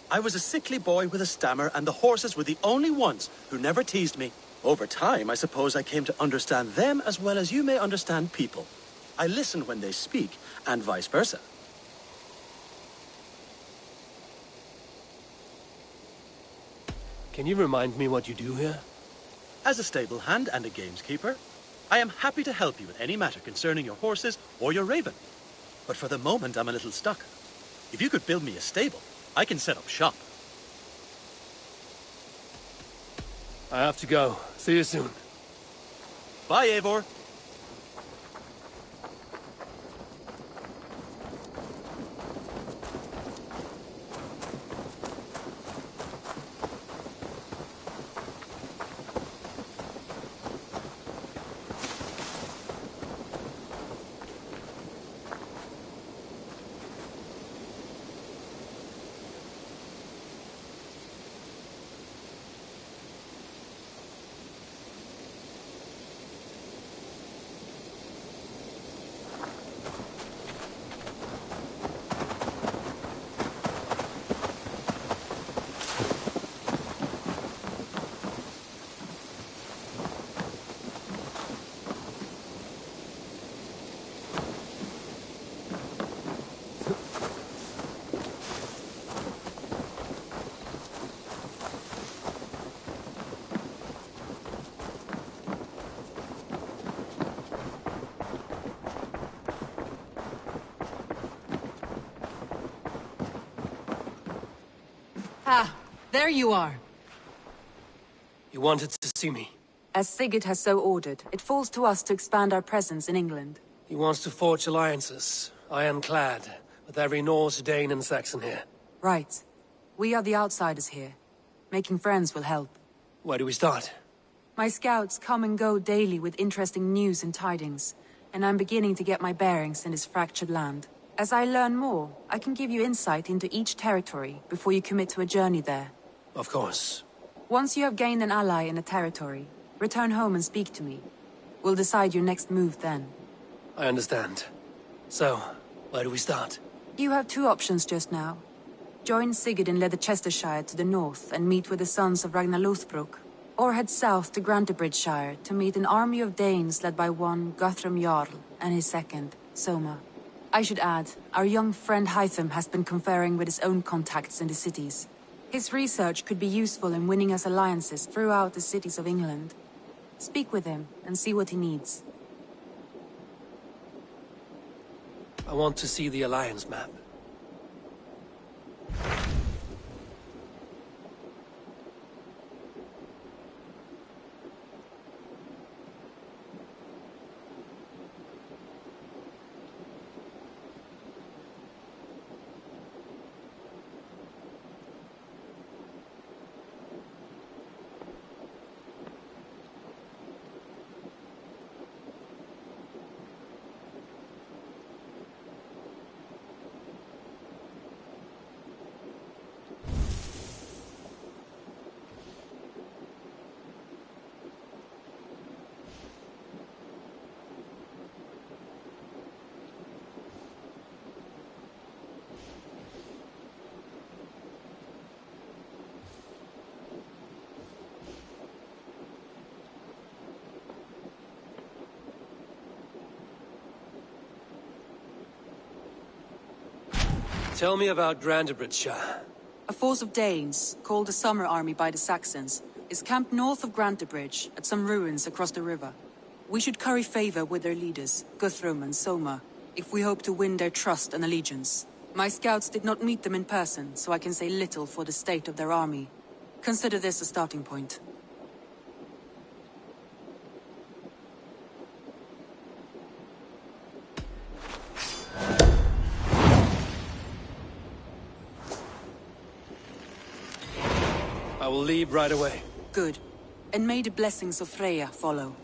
I was a sickly boy with a stammer, and the horses were the only ones who never teased me. Over time, I suppose I came to understand them as well as you may understand people. I listen when they speak, and vice versa. Can you remind me what you do here? As a stable hand and a gameskeeper, I am happy to help you with any matter concerning your horses or your raven. But for the moment, I'm a little stuck. If you could build me a stable, I can set up shop. I have to go. See you soon. Bye, Eivor. Ah, there you are. You wanted to see me? As Sigurd has so ordered, it falls to us to expand our presence in England. He wants to forge alliances, ironclad, with every Norse, Dane and Saxon here. Right. We are the outsiders here. Making friends will help. Where do we start? My scouts come and go daily with interesting news and tidings, and I'm beginning to get my bearings in this fractured land. As I learn more, I can give you insight into each territory before you commit to a journey there. Of course. Once you have gained an ally in a territory, return home and speak to me. We'll decide your next move then. I understand. So, where do we start? You have two options just now. Join Sigurd in Leicestershire to the north and meet with the sons of Ragnar Lothbrok, or head south to Grantebridgeshire to meet an army of Danes led by one Guthrum Jarl and his second, Soma. I should add, our young friend Hytham has been conferring with his own contacts in the cities. His research could be useful in winning us alliances throughout the cities of England. Speak with him and see what he needs. I want to see the alliance map. Tell me about Grantebridgeshire. A force of Danes, called the Summer Army by the Saxons, is camped north of Grantebridge at some ruins across the river. We should curry favor with their leaders, Guthrum and Soma, if we hope to win their trust and allegiance. My scouts did not meet them in person, so I can say little for the state of their army. Consider this a starting point. I will leave right away. Good. And may the blessings of Freya follow.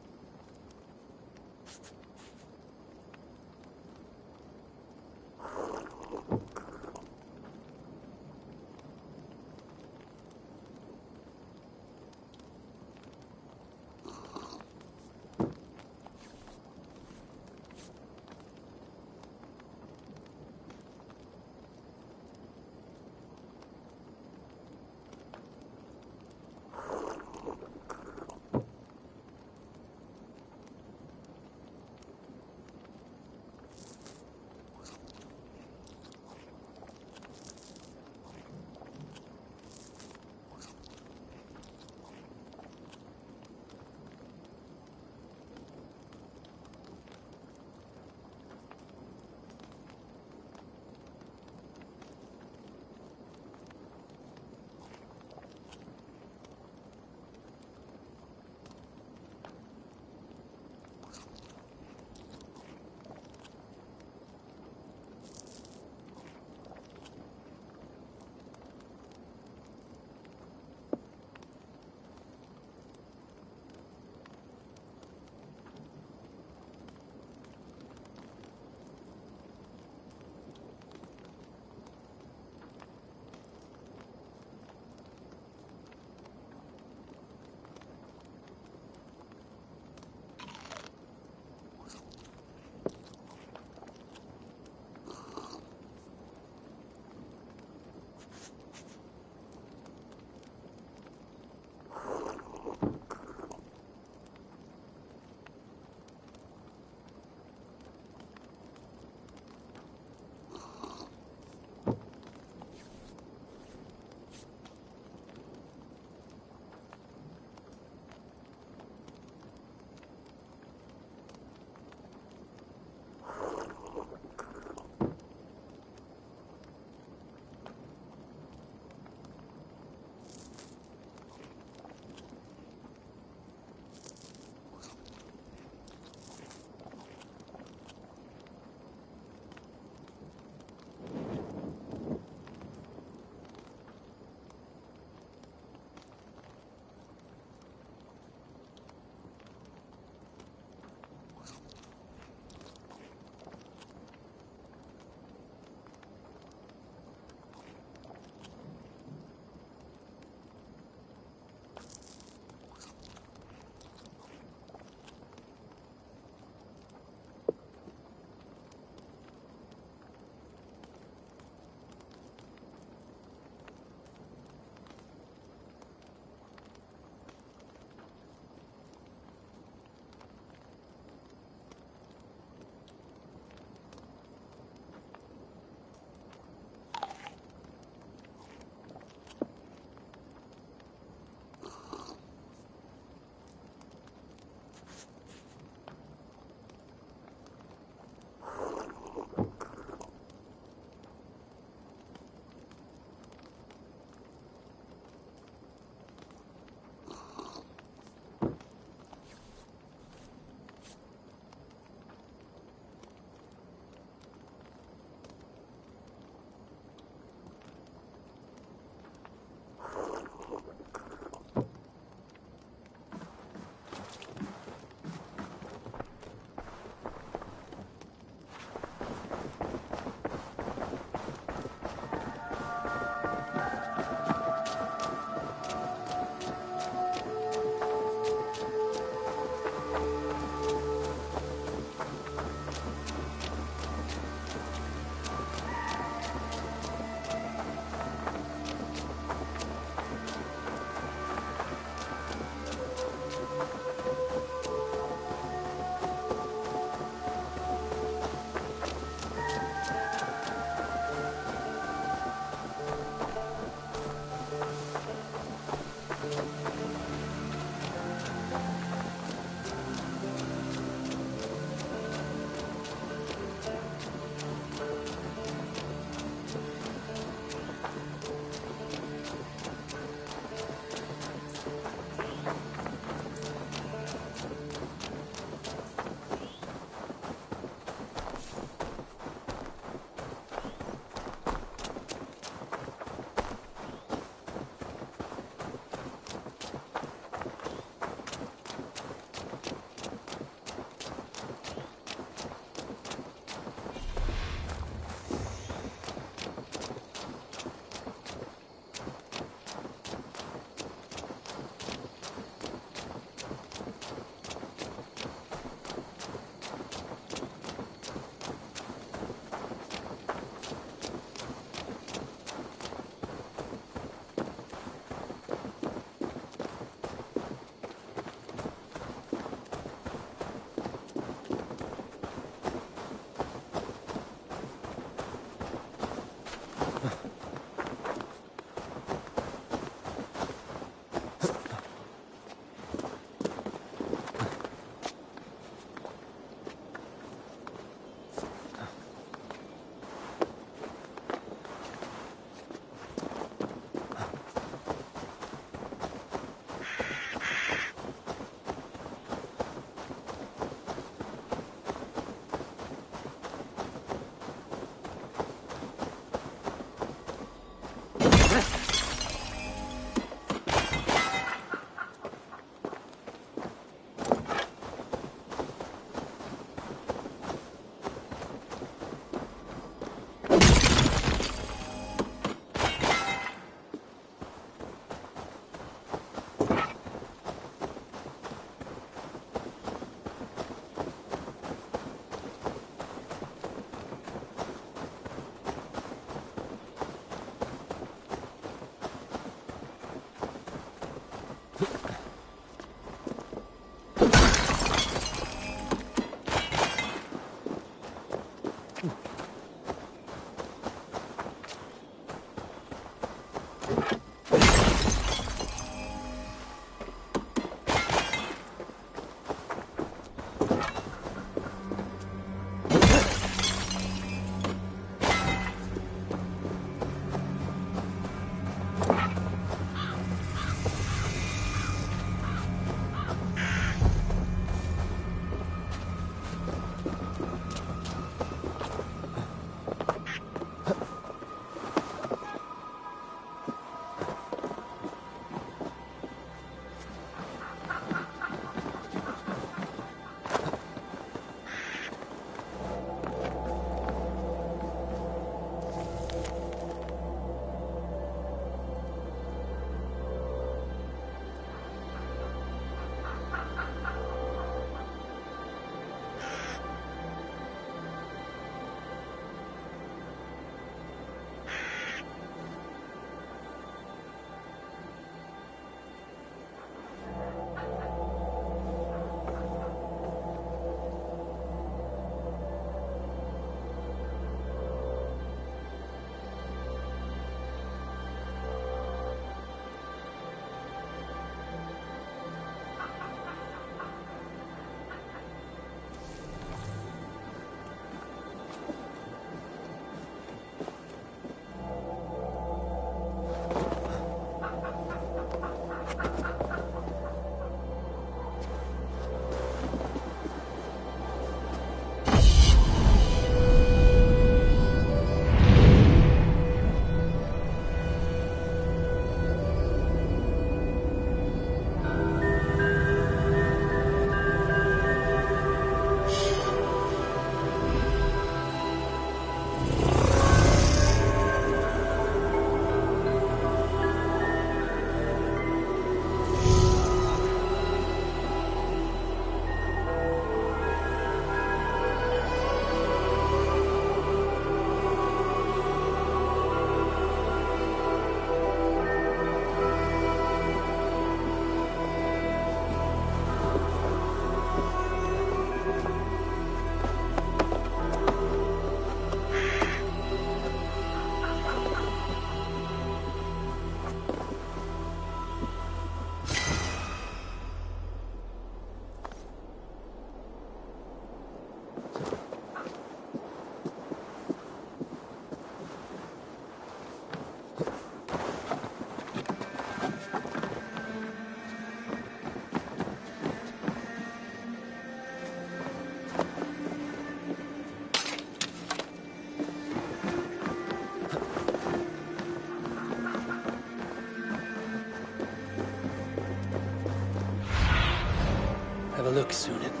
Have a look, Sunan.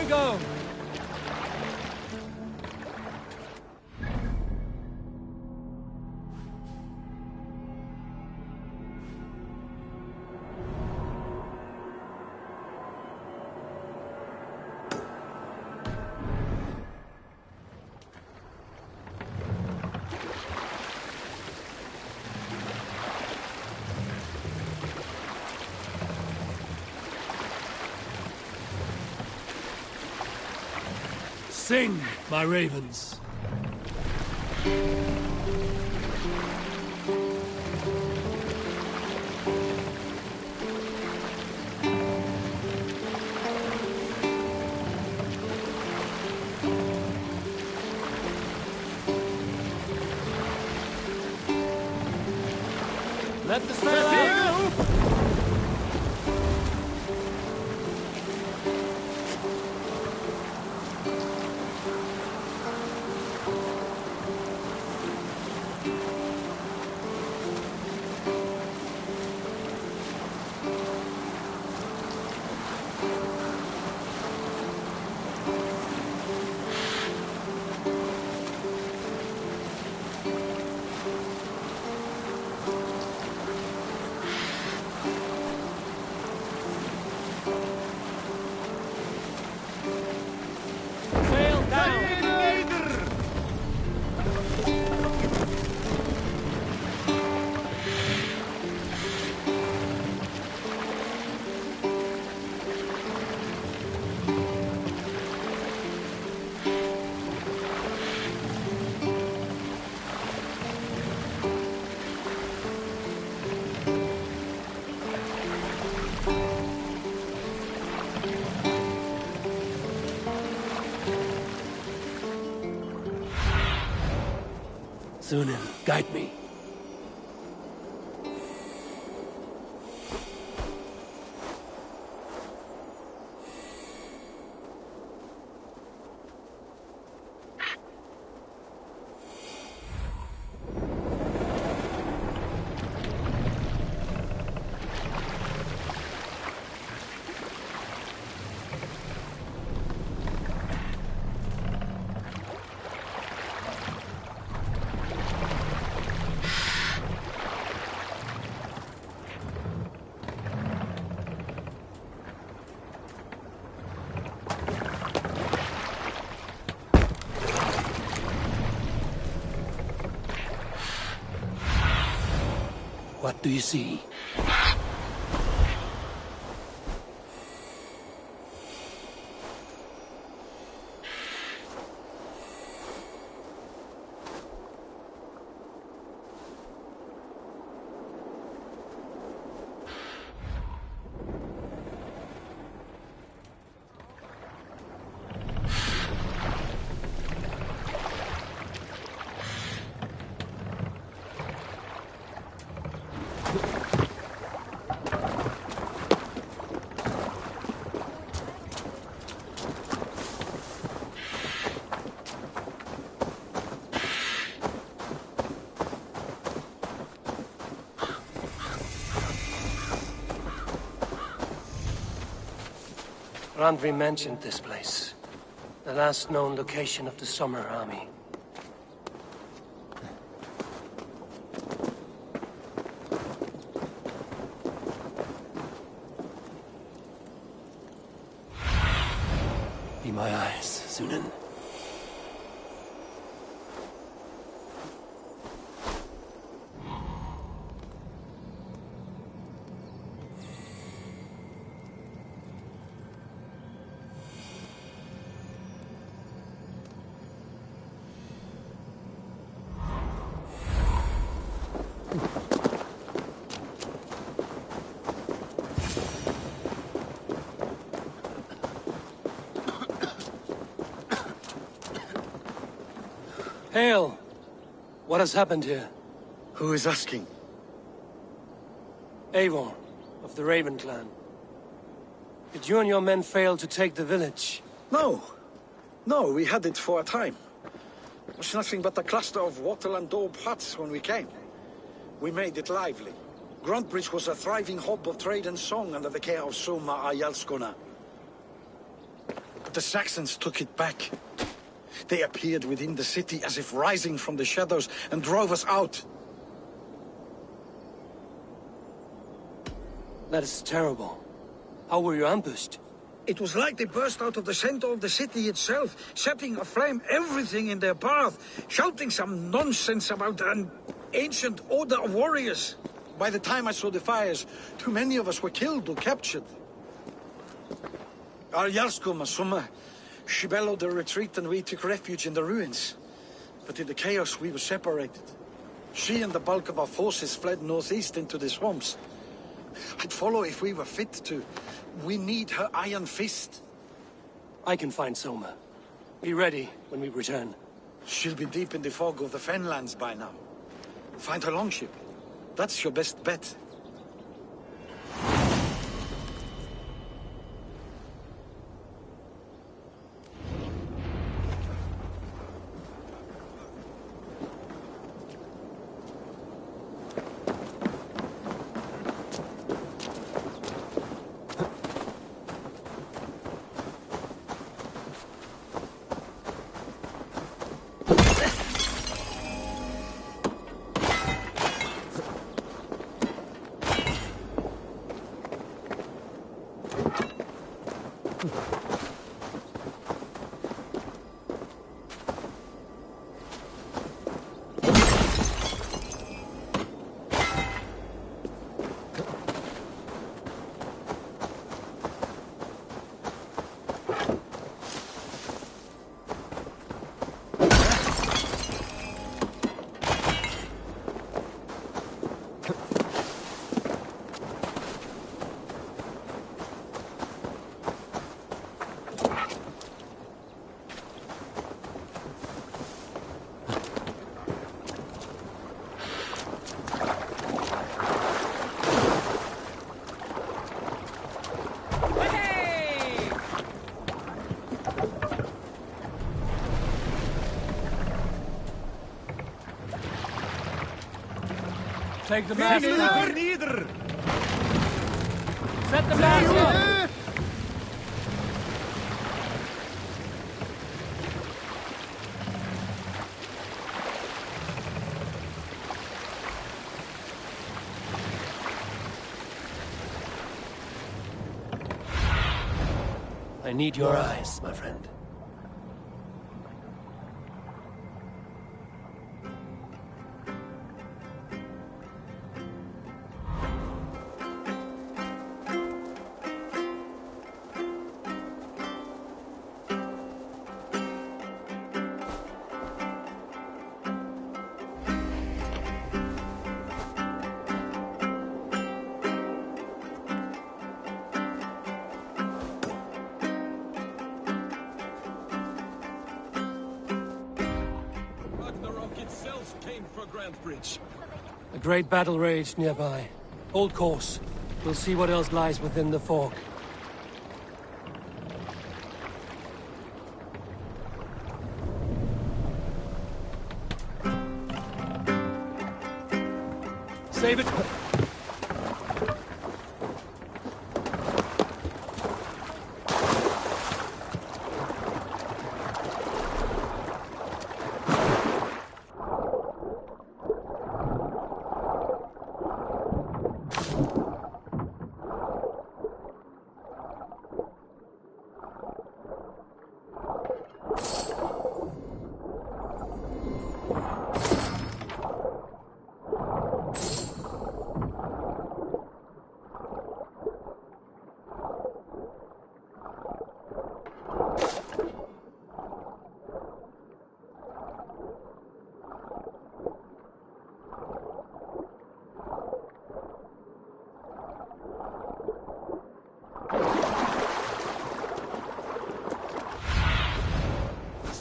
go! Sing, my ravens. Let the sail out! Sunan, guide me. What do you see? Randvi mentioned this place. The last known location of the Summer Army. Be my eyes, Sunan. Hail! What has happened here? Who is asking? Eivor, of the Raven clan. Did you and your men fail to take the village? No. No, we had it for a time. It was nothing but a cluster of wattle and daub huts when we came. We made it lively. Gruntbridge was a thriving hub of trade and song under the care of Suma Ayalskona. the Saxons took it back. They appeared within the city as if rising from the shadows and drove us out. That is terrible. How were you ambushed? It was like they burst out of the center of the city itself, setting aflame everything in their path, shouting some nonsense about an ancient order of warriors. By the time I saw the fires, too many of us were killed or captured. Our Jarlskum, Masumma, she bellowed a retreat and we took refuge in the ruins. But in the chaos we were separated. She and the bulk of our forces fled northeast into the swamps. I'd follow if we were fit to. We need her iron fist. I can find Soma. Be ready when we return. She'll be deep in the fog of the Fenlands by now. Find her longship. That's your best bet. Take the mast down. Set the mast up. I need your eyes, my friend. A great battle raged nearby. Hold course. We'll see what else lies within the fog. Save it!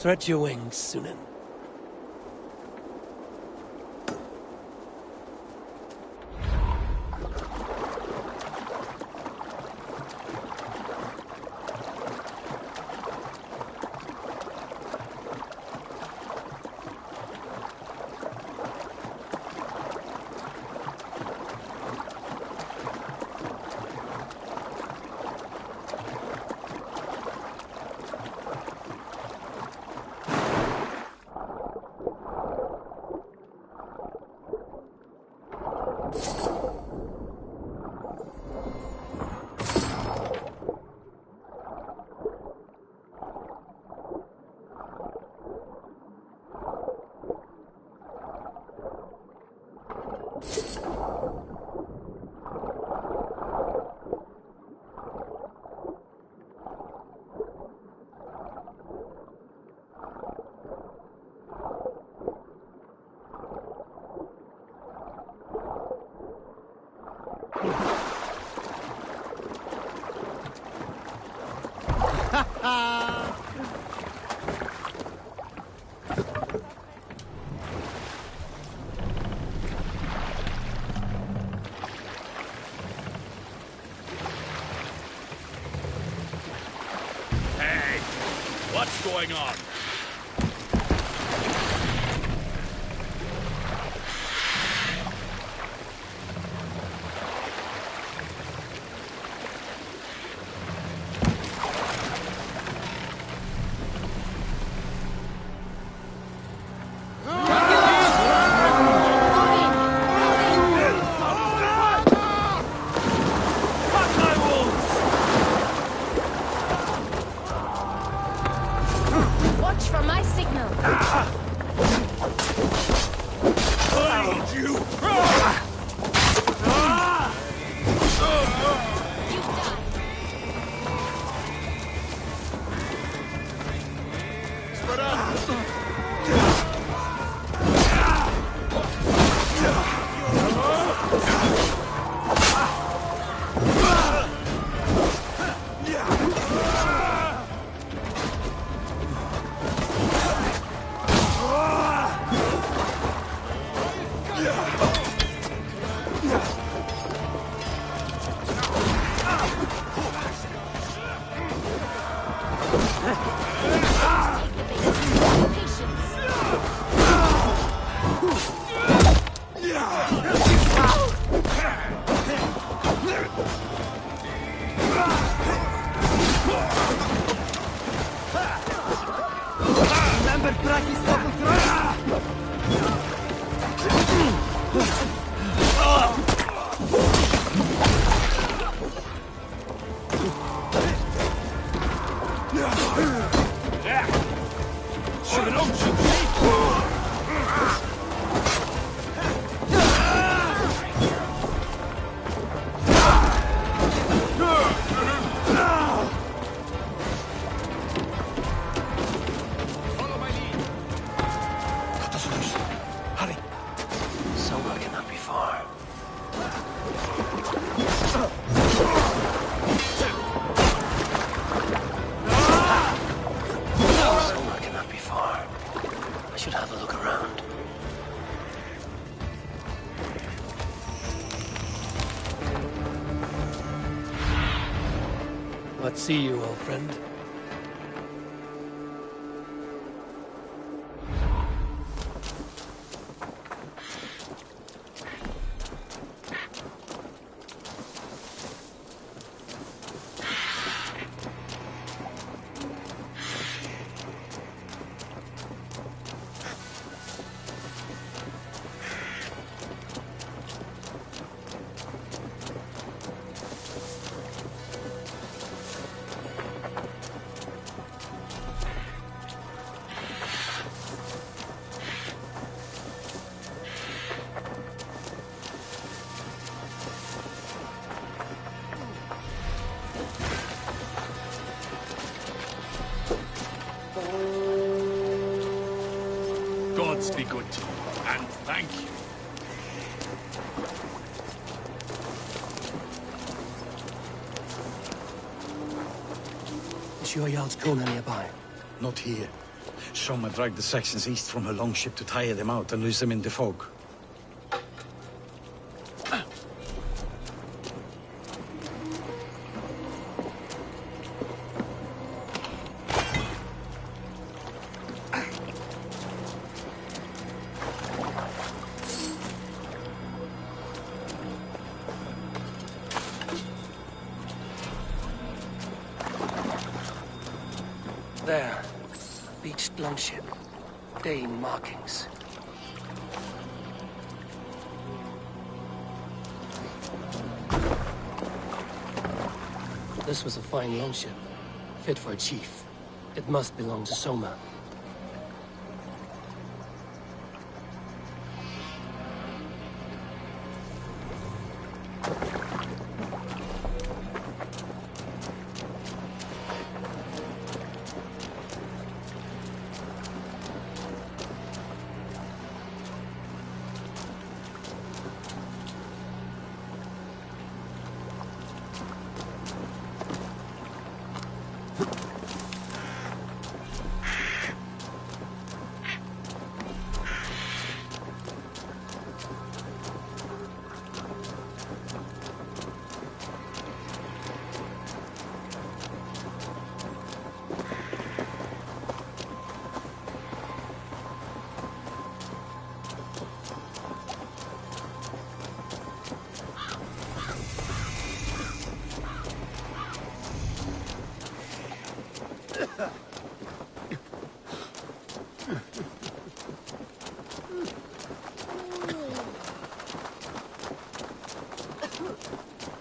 Stretch your wings, Sunan. Hey, what's going on? Watch for my signal. Remember Braki's double thrust? Somewhere cannot be far. Somewhere cannot be far. I should have a look around. What see you, old friend? Gods be good to you, and thank you. Is your Jarl's Kuna nearby? Not here. Soma dragged the Saxons east from her longship to tire them out and lose them in the fog. There. A beached longship. Dane markings. This was a fine longship. Fit for a chief. It must belong to Soma.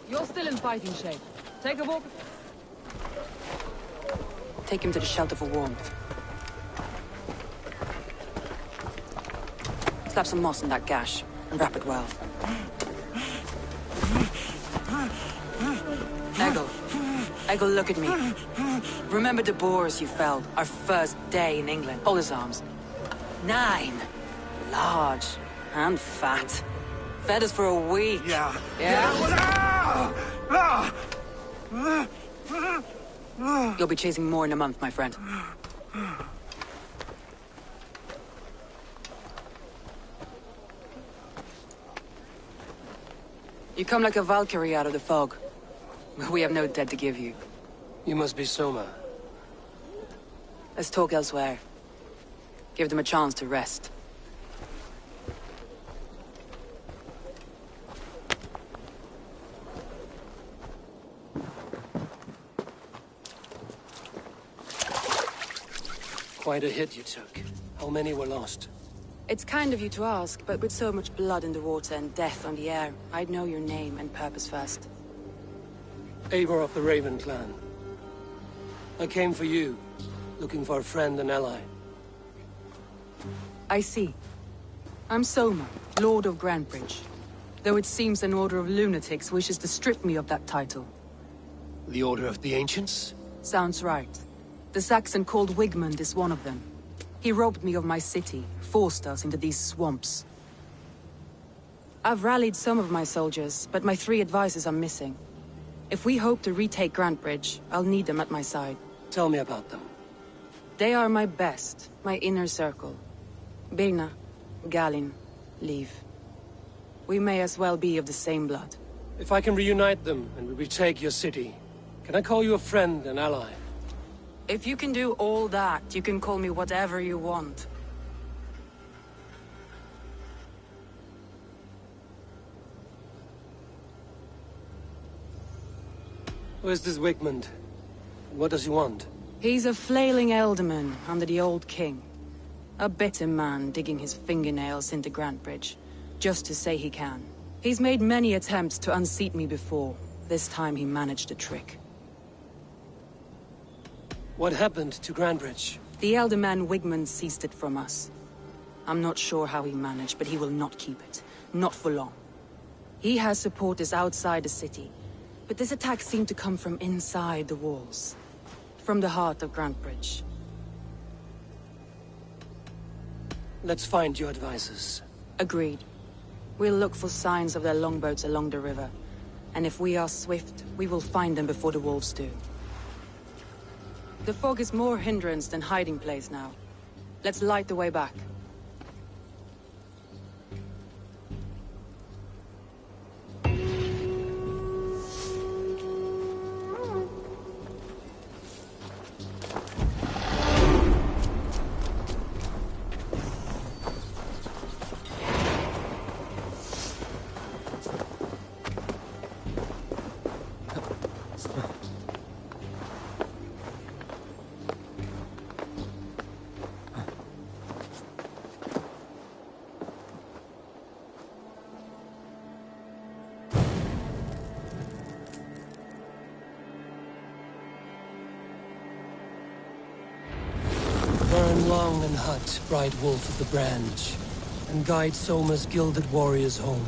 You're still in fighting shape. Take a walk. Take him to the shelter for warmth. Slap some moss in that gash, and wrap it well. Eggle, look at me. Remember the boars you felled, our first day in England? Hold his arms. 9. Large and fat. Fed us for a week. Yeah. You'll be chasing more in a month, my friend. You come like a Valkyrie out of the fog. We have no dead to give you. You must be Soma. Let's talk elsewhere. Give them a chance to rest. Quite a hit you took. How many were lost? It's kind of you to ask, but with so much blood in the water and death on the air, I'd know your name and purpose first. Eivor of the Raven clan. I came for you, looking for a friend and ally. I see. I'm Soma, Lord of Grantebridge. Though it seems an order of lunatics wishes to strip me of that title. The Order of the Ancients? Sounds right. The Saxon called Wigmund is one of them. He robbed me of my city, forced us into these swamps. I've rallied some of my soldiers, but my 3 advisors are missing. If we hope to retake Grantebridge, I'll need them at my side. Tell me about them. They are my best, my inner circle. Birna, Galin, Liv. We may as well be of the same blood. If I can reunite them and we retake your city, can I call you a friend and ally? If you can do all that, you can call me whatever you want. Where's this Wigmund? What does he want? He's a flailing elderman under the old king. A bitter man digging his fingernails into Grantebridge, just to say he can. He's made many attempts to unseat me before. This time he managed a trick. What happened to Grantebridge? The elder man Wigmund seized it from us. I'm not sure how he managed, but he will not keep it. Not for long. He has supporters outside the city, but this attack seemed to come from inside the walls. From the heart of Grantebridge. Let's find your advisors. Agreed. We'll look for signs of their longboats along the river. And if we are swift, we will find them before the wolves do. The fog is more hindrance than hiding place now. Let's light the way back. Burn long and hot, bright wolf of the branch, and guide Soma's gilded warriors home.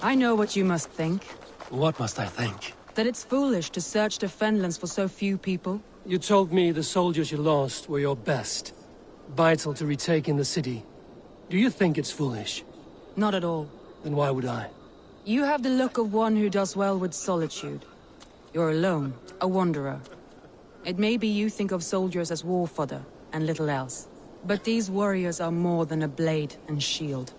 I know what you must think. What must I think? That it's foolish to search the Fenlands for so few people. You told me the soldiers you lost were your best. Vital to retaking the city. Do you think it's foolish? Not at all. Then why would I? You have the look of one who does well with solitude. You're alone, a wanderer. It may be you think of soldiers as war fodder, and little else. But these warriors are more than a blade and shield.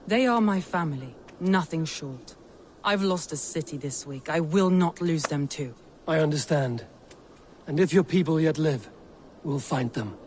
They are my family, nothing short. I've lost a city this week. I will not lose them too. I understand. And if your people yet live, we'll find them.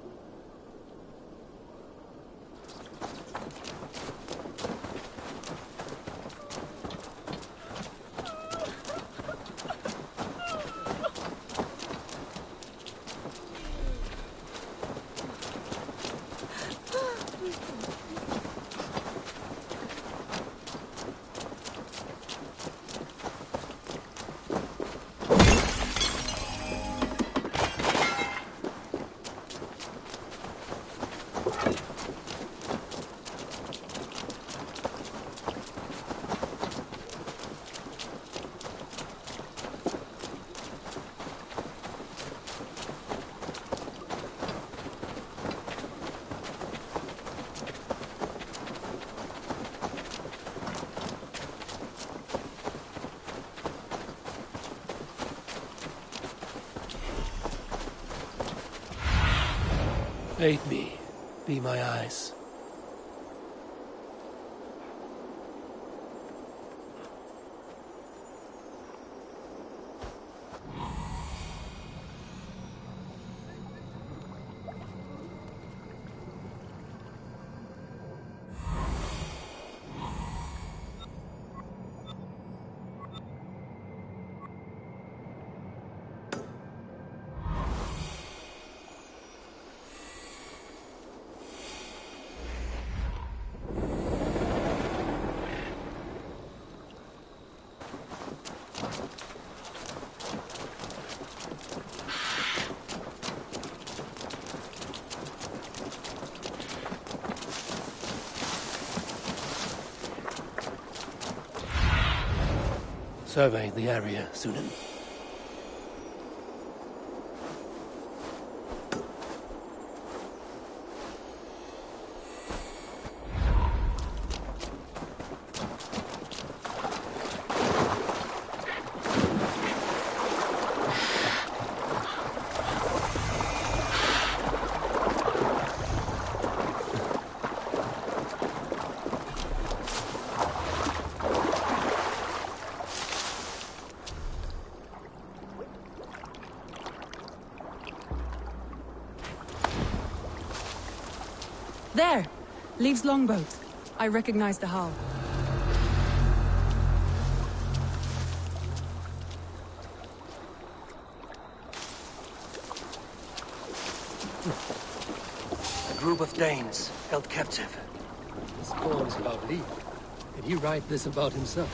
Aid me. Be my eyes. Survey the area, Sunan. There! Leaves longboat. I recognize the hull. A group of Danes held captive. This poem is about Lee. Did he write this about himself?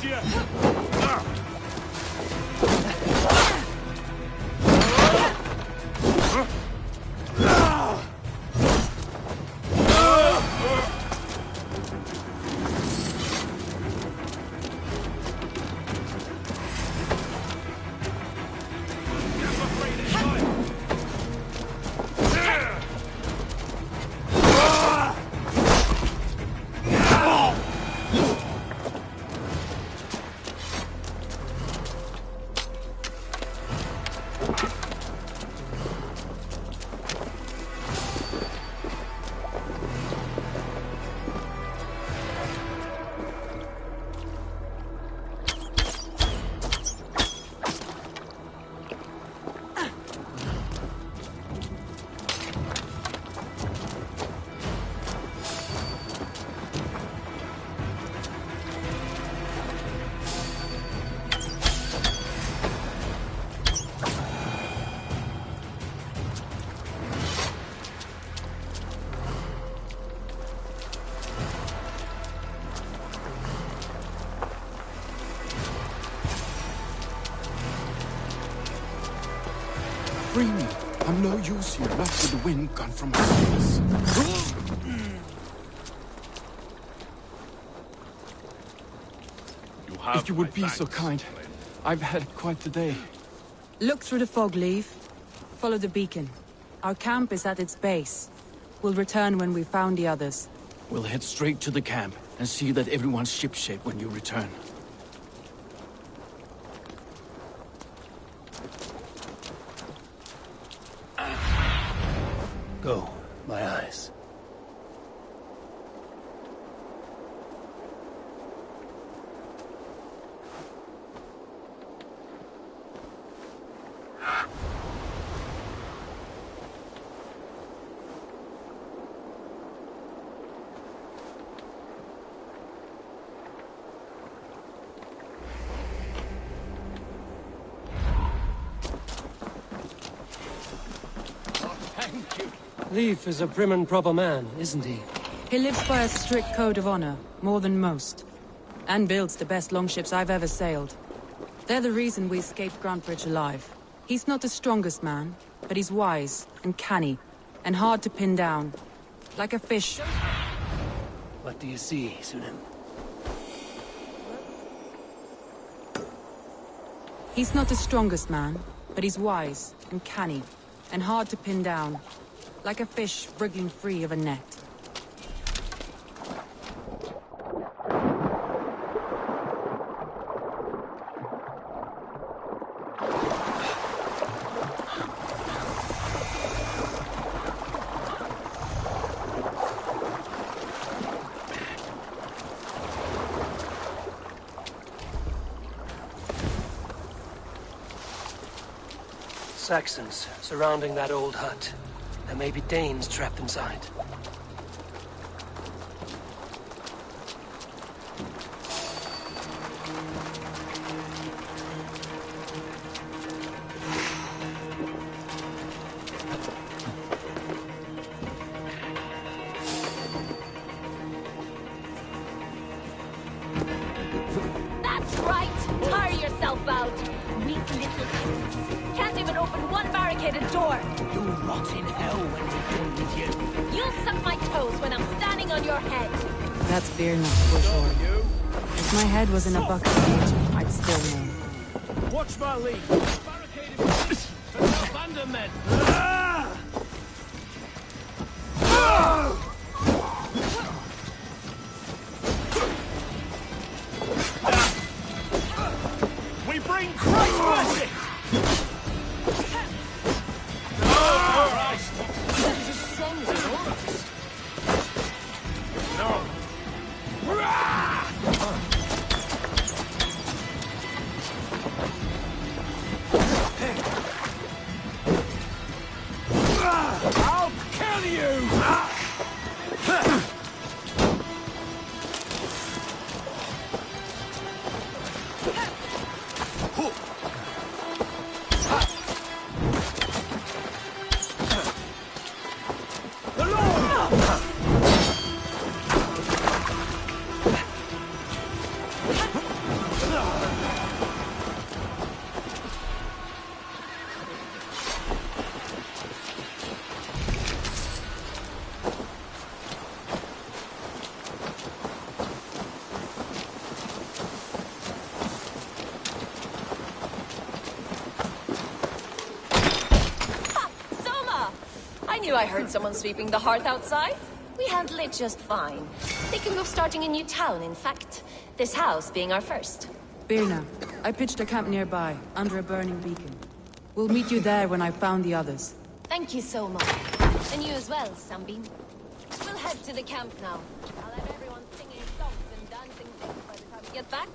behind you! Free me. I'm no use here, not with the wind gone from my sails. If you would be so kind. I've had quite the day. Look through the fog, Leave. Follow the beacon. Our camp is at its base. We'll return when we've found the others. We'll head straight to the camp and see that everyone's shipshape when you return. Go, my eyes. Leif is a prim and proper man, isn't he? He lives by a strict code of honor, more than most. And builds the best longships I've ever sailed. They're the reason we escaped Grantbridge alive. He's not the strongest man, but he's wise and canny, and hard to pin down. Like a fish. What do you see, Sunan? He's not the strongest man, but he's wise and canny, and hard to pin down. Like a fish wriggling free of a net. Saxons surrounding that old hut. There may be Danes trapped inside. That's right! Tire yourself out! Weak little kittens. Can't even open one barricaded door! You'll rot in hell when we're done with you. You'll suck my toes when I'm standing on your head! That's fear enough for sure. If my head was in a bucket cage, I'd still know. Watch my lead! Barricaded with abandonment! We bring Christ's blessing! Oh, Christ! He's as strong as his horse! No! I'll kill you! you I heard someone sweeping the hearth outside. We handle it just fine. Thinking of starting a new town, in fact. This house being our first. Birna, I pitched a camp nearby, under a burning beacon. We'll meet you there when I've found the others. Thank you so much. And you as well, Sunbeam. We'll head to the camp now. I'll have everyone singing songs and dancing things by the time we get back.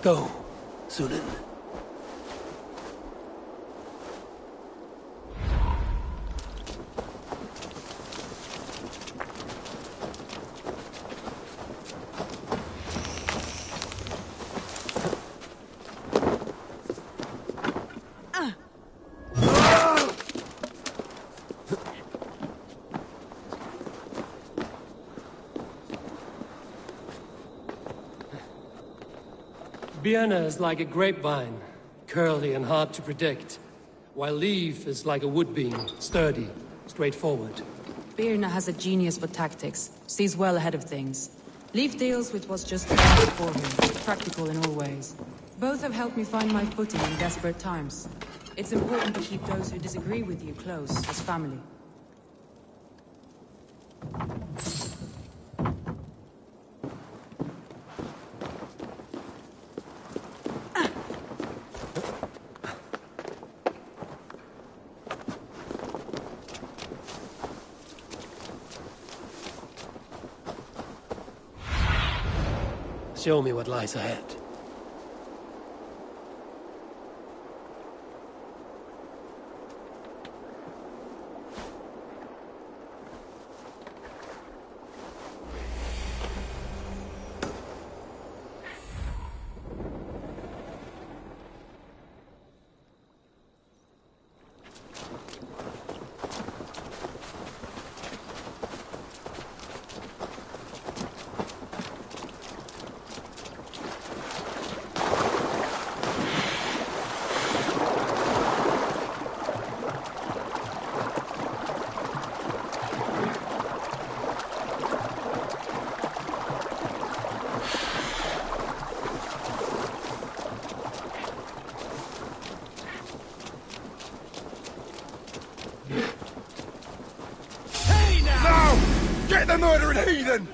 Go, Sunan. Birna is like a grapevine, curly and hard to predict, while Leaf is like a wood beam, sturdy, straightforward. Birna has a genius for tactics, sees well ahead of things. Leaf deals with what's just there before him, practical in all ways. Both have helped me find my footing in desperate times. It's important to keep those who disagree with you close, as family. Show me what lies ahead. Get the murdering heathen!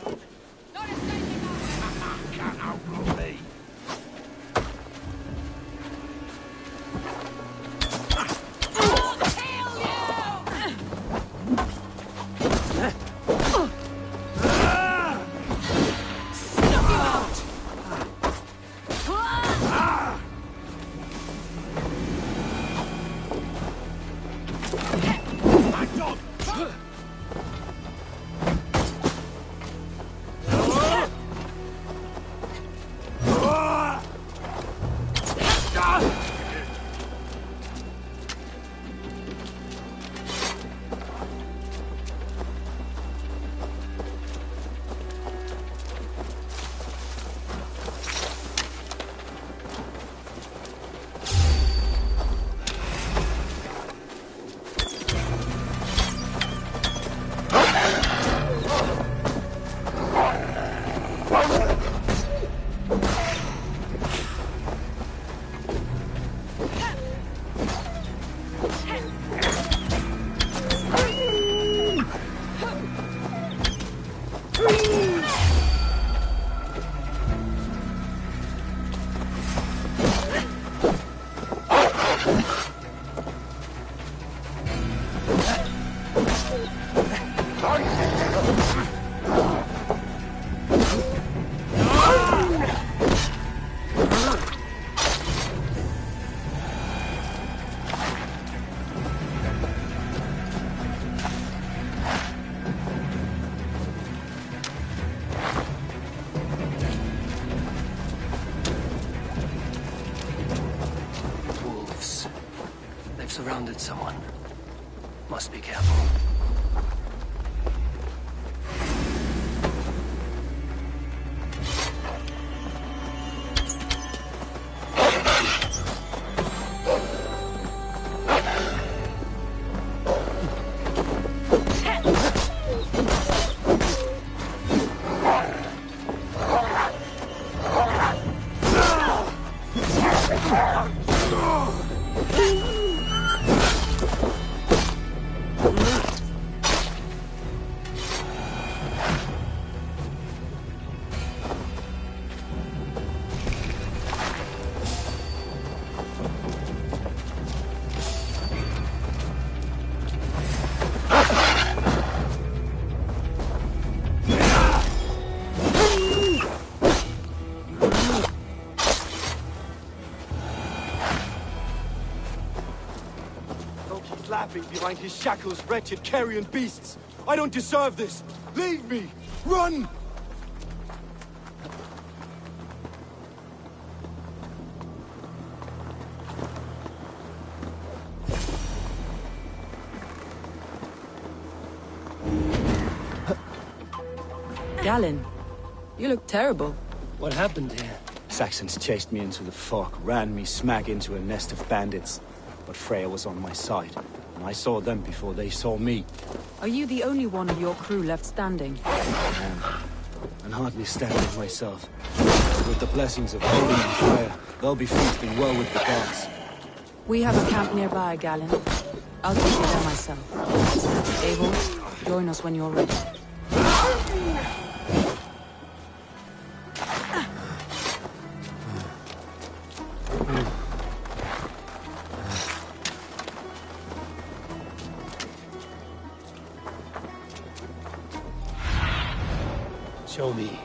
Surrounded someone. Must be careful. laughing behind his shackles, wretched carrion beasts! I don't deserve this! Leave me! Run! Galen, you look terrible. What happened here? Saxons chased me into the fog, ran me smack into a nest of bandits. But Freya was on my side, and I saw them before they saw me. Are you the only one of your crew left standing? I am, and hardly standing myself. But with the blessings of Odin and Freya, they'll be feasting well with the gods. We have a camp nearby, Galen. I'll take you there myself. Eivor, join us when you're ready. Show me.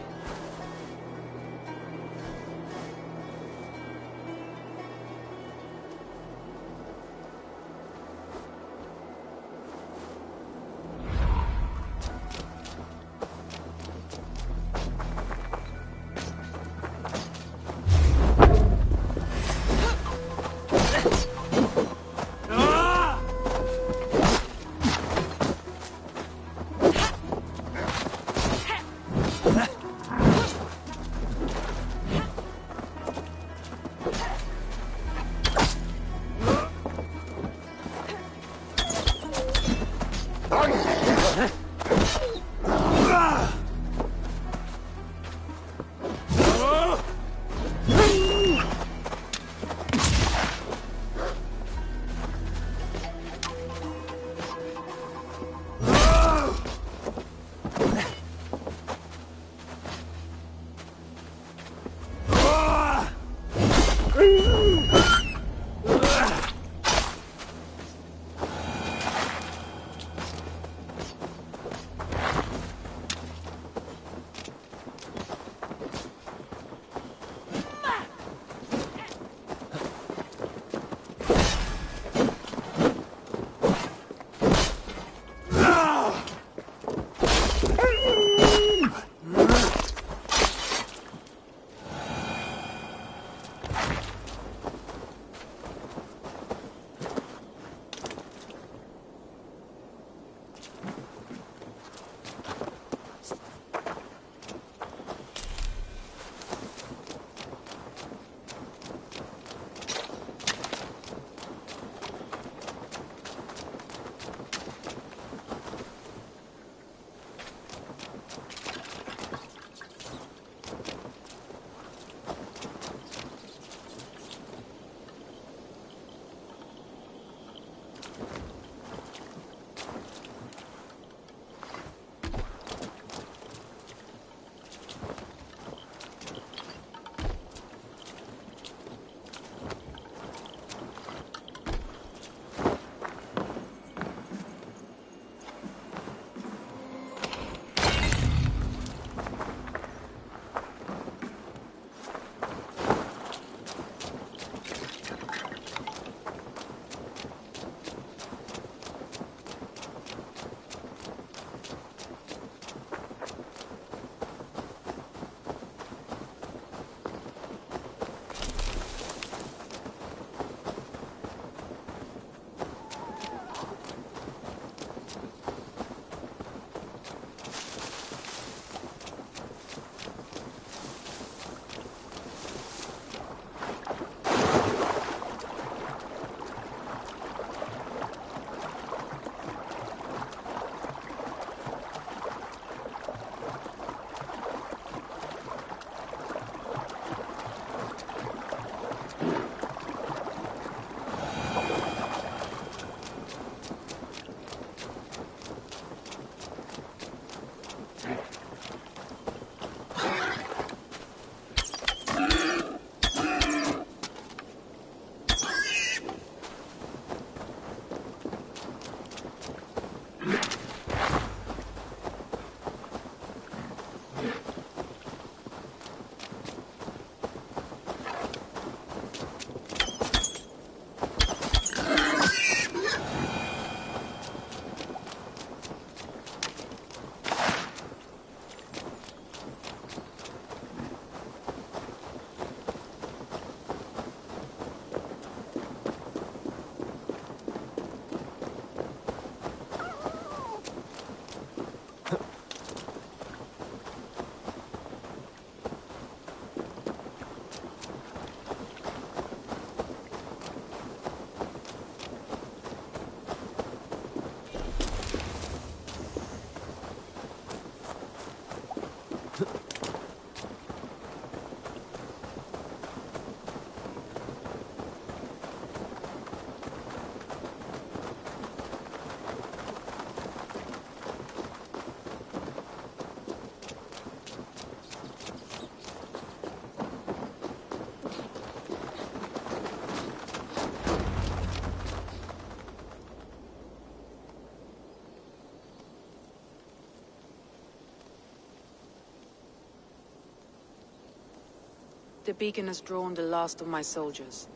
the beacon has drawn the last of my soldiers.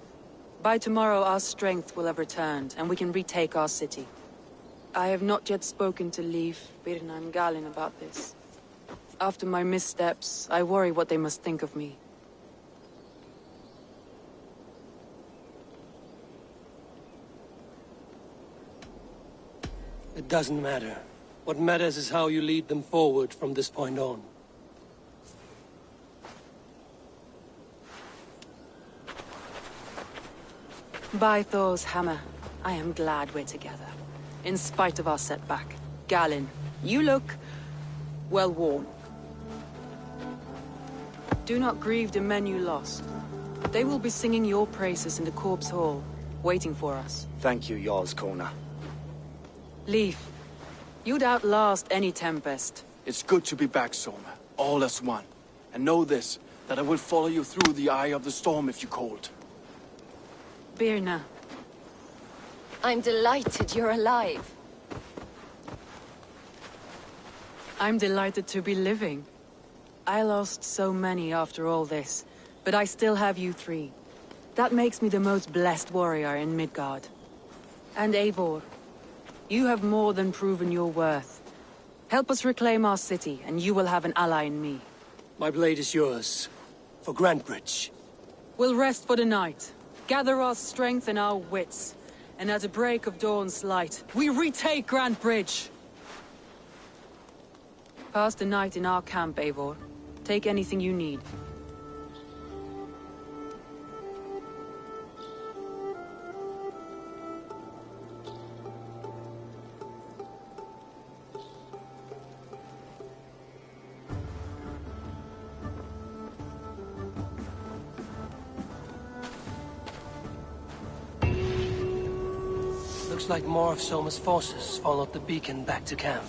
By tomorrow our strength will have returned, and we can retake our city. I have not yet spoken to Leif, Birna and Galin about this. After my missteps, I worry what they must think of me. It doesn't matter. What matters is how you lead them forward from this point on. By Thor's hammer, I am glad we're together. In spite of our setback. Galin, you look... well worn. Do not grieve the men you lost. They will be singing your praises in the Corpse Hall, waiting for us. Thank you, Jarl's Kona. Leif, you'd outlast any tempest. It's good to be back, Soma. All as one. And know this, that I will follow you through the eye of the storm if you called. Birna. I'm delighted you're alive. I'm delighted to be living. I lost so many after all this, but I still have you three. That makes me the most blessed warrior in Midgard. And Eivor, you have more than proven your worth. Help us reclaim our city, and you will have an ally in me. My blade is yours. For Grantebridge. We'll rest for the night. Gather our strength and our wits. And at the break of dawn's light, we retake Grantebridge! Pass the night in our camp, Eivor. Take anything you need. Looks like more of Soma's forces followed the beacon back to camp.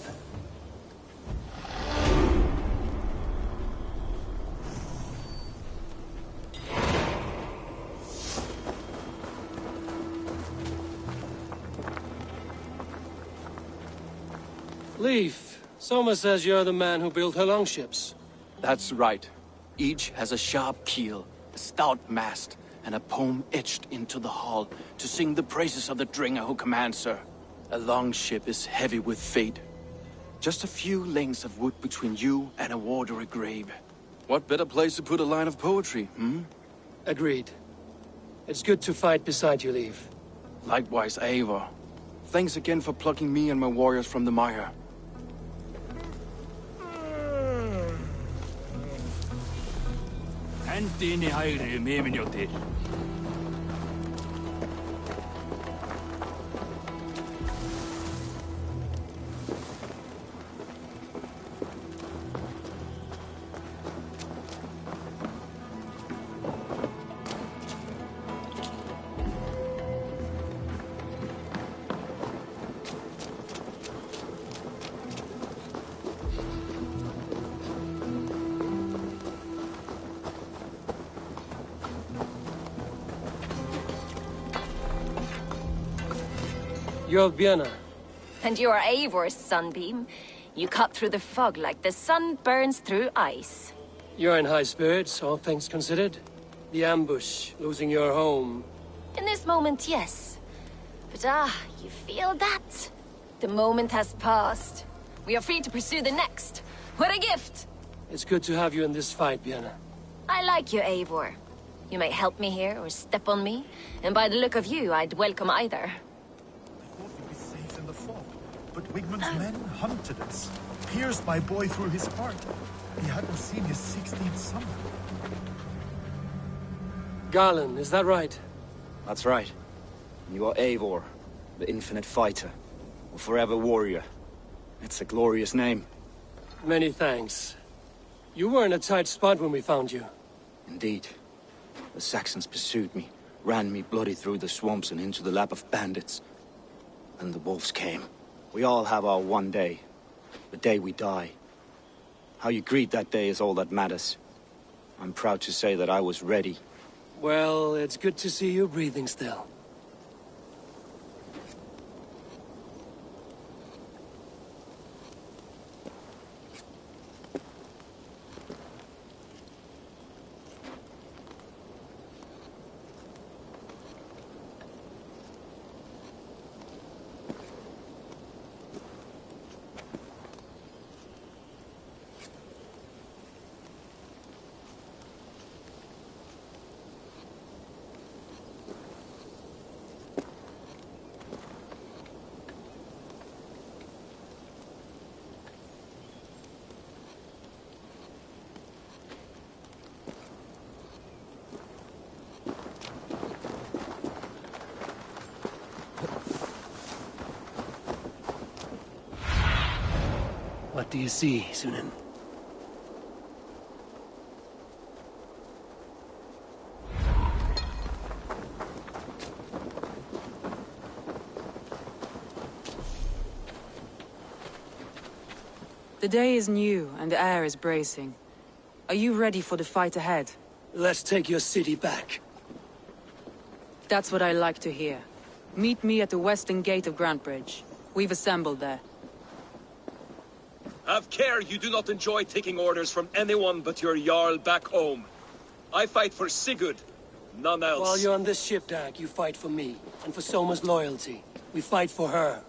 Leif, Soma says you're the man who built her longships. That's right. Each has a sharp keel, a stout mast, and a poem etched into the hull to sing the praises of the Dringer who commands her. A longship is heavy with fate. Just a few lengths of wood between you and a watery grave. What better place to put a line of poetry, hmm? Agreed. It's good to fight beside you, Leif. Likewise, Eivor. Thanks again for plucking me and my warriors from the mire. Hänttiini häiriö miemin jotin. You're Birna. And you are Eivor's sunbeam. You cut through the fog like the sun burns through ice. You're in high spirits, all things considered. The ambush, losing your home. In this moment, yes. But you feel that? The moment has passed. We are free to pursue the next. What a gift! It's good to have you in this fight, Birna. I like you, Eivor. You may help me here or step on me, and by the look of you, I'd welcome either. But Wigmund's men hunted us, pierced my boy through his heart. He hadn't seen his 16th summer. Galin, is that right? That's right. You are Eivor, the infinite fighter, a forever warrior. It's a glorious name. Many thanks. You were in a tight spot when we found you. Indeed. The Saxons pursued me, ran me bloody through the swamps and into the lap of bandits. And the wolves came. We all have our one day. The day we die. How you greet that day is all that matters. I'm proud to say that I was ready. Well, it's good to see you breathing still. do you see, Sunan? The day is new, and the air is bracing. Are you ready for the fight ahead? Let's take your city back. That's what I like to hear. Meet me at the western gate of Grantbridge. We've assembled there. Have care you do not enjoy taking orders from anyone but your Jarl back home. I fight for Sigurd, none else. While you're on this ship, Dag, you fight for me, and for Soma's loyalty. We fight for her.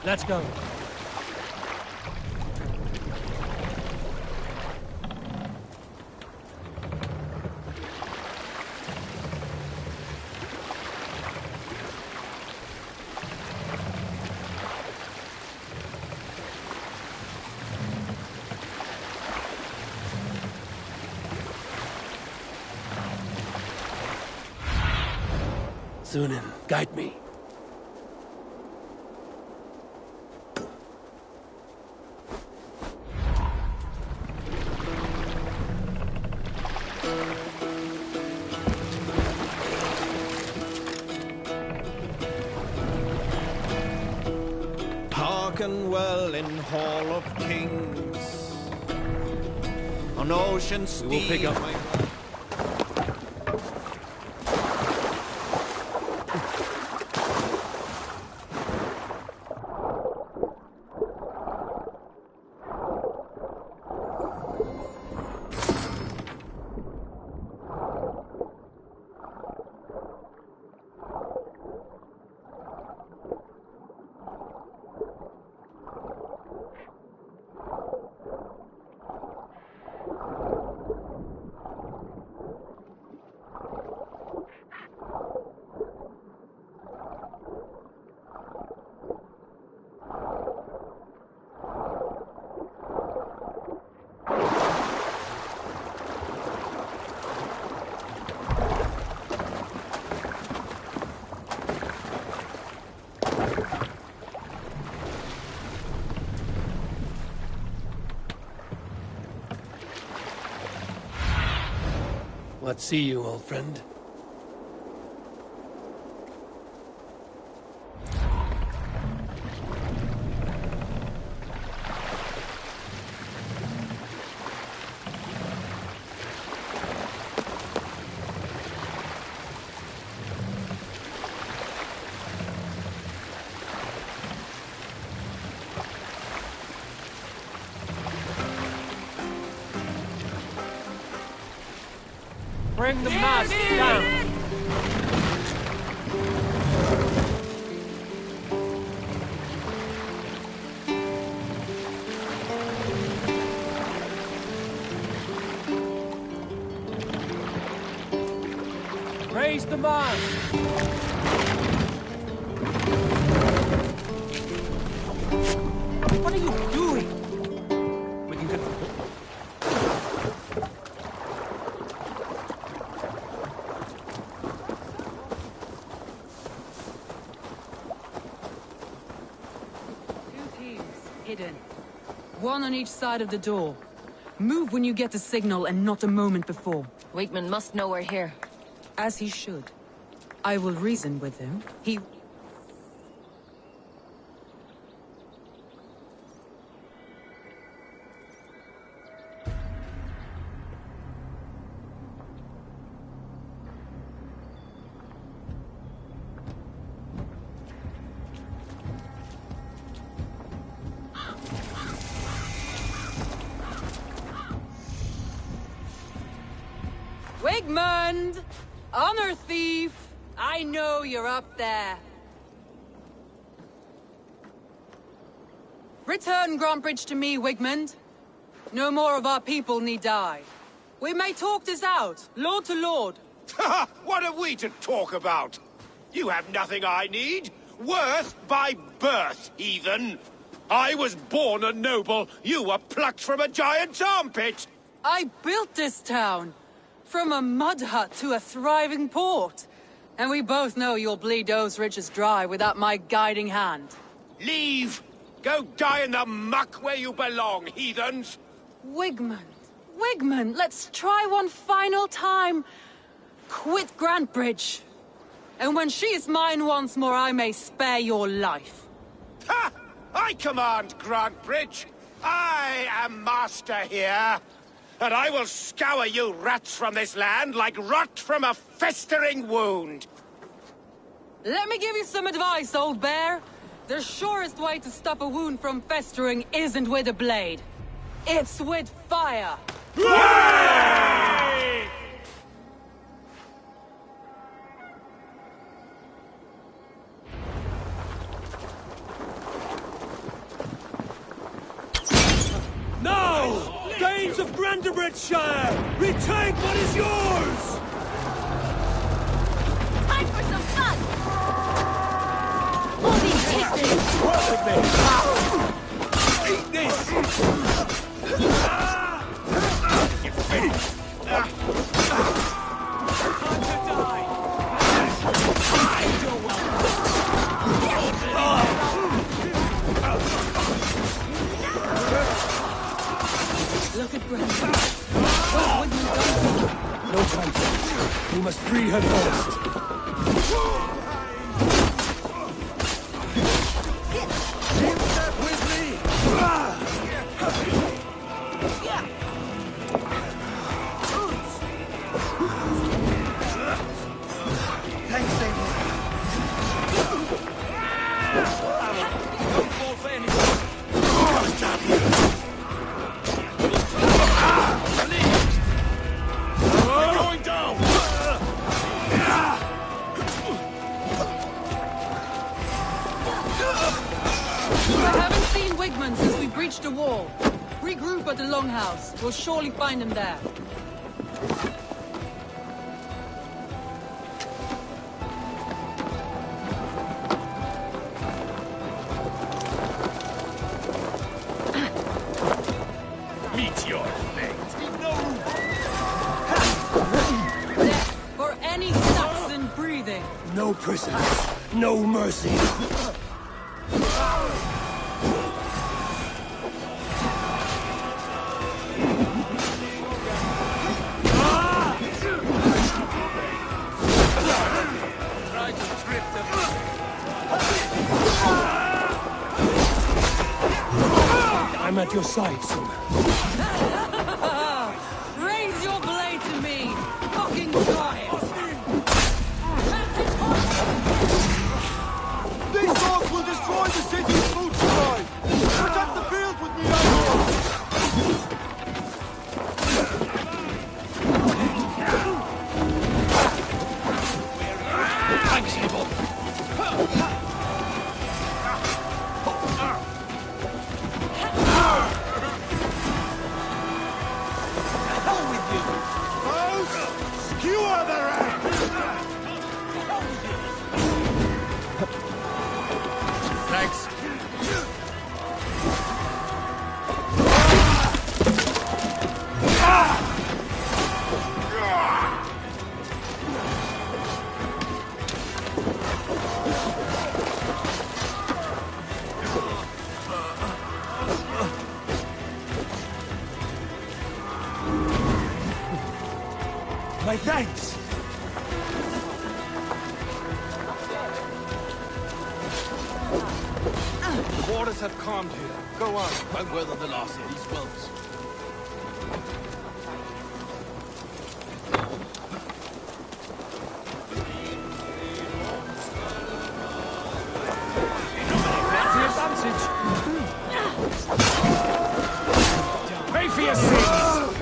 Let's go. Sunan, guide me. Hearken well in Hall of Kings. On ocean steam. We will pick up. What see you, old friend? Bring the mast down! Raise the mast! What are you doing? We can get... Hidden. One on each side of the door. Move when you get the signal and not a moment before. Wakeman must know we're here. As he should. I will reason with him. He... Wigmund! Honor thief! I know you're up there. Return Grantbridge to me, Wigmund. No more of our people need die. We may talk this out, lord to lord. What have we to talk about? You have nothing I need. Worth by birth, heathen! I was born a noble. You were plucked from a giant's armpit! I built this town. From a mud hut to a thriving port. And we both know you'll bleed those riches dry without my guiding hand. Leave! Go die in the muck where you belong, heathens! Wigmund, Wigmund, let's try one final time. Quit Grantbridge. And when she is mine once more, I may spare your life. Ha! I command Grantbridge! I am master here! And I will scour you rats from this land like rot from a festering wound! Let me give you some advice, old bear. The surest way to stop a wound from festering isn't with a blade. It's with fire! Now! Danes of Brandenburgshire! Retake what is yours! Time for some fun! Holy Eat this! You finished! Time to die! You're Look at Brandon. No time for it. We must free her first. With me! Thanks, David. Don't fall for anyone! We're going down! I haven't seen Wigmund since we breached the wall. Regroup at the Longhouse. We'll surely find him there. Meet your fate! No! Death for any Saxon breathing. No prisoners. No mercy. Try to trip them. I'm at your side, son. Raise your blade to me. Fucking try it. These dogs will destroy the city's food supply! Protect the field with me, Ivar! Thanks, Abel. Skewer the rat! Thanks. My thanks. The waters have calmed here. Go on. I'll weather the last of these wells. Pay for your sins!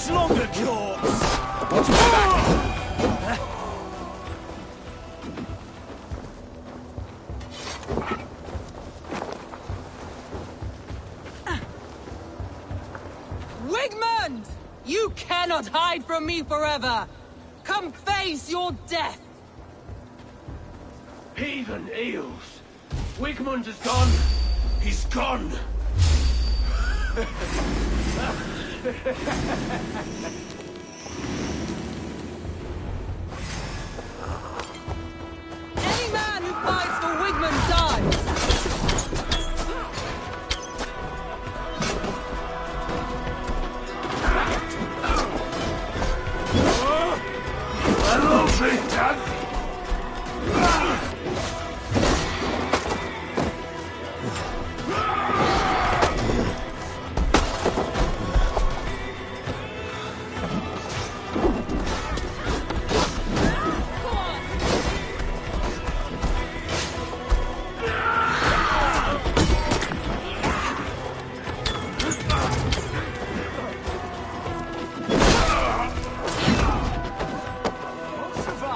much longer, corpse! Wigmund! You cannot hide from me forever! Come face your death! Heathen eels! Wigmund is gone! He's gone! Any man who fights for Wigmund dies! Hello, Satan!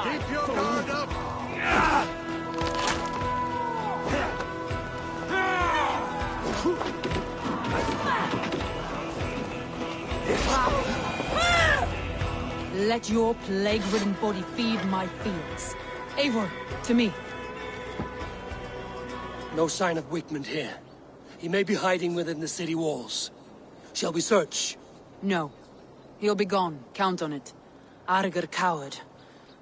Keep your guard up! Let your plague-ridden body feed my fields. Eivor, to me. No sign of Wigmund here. He may be hiding within the city walls. Shall we search? No. He'll be gone, count on it. Arger coward.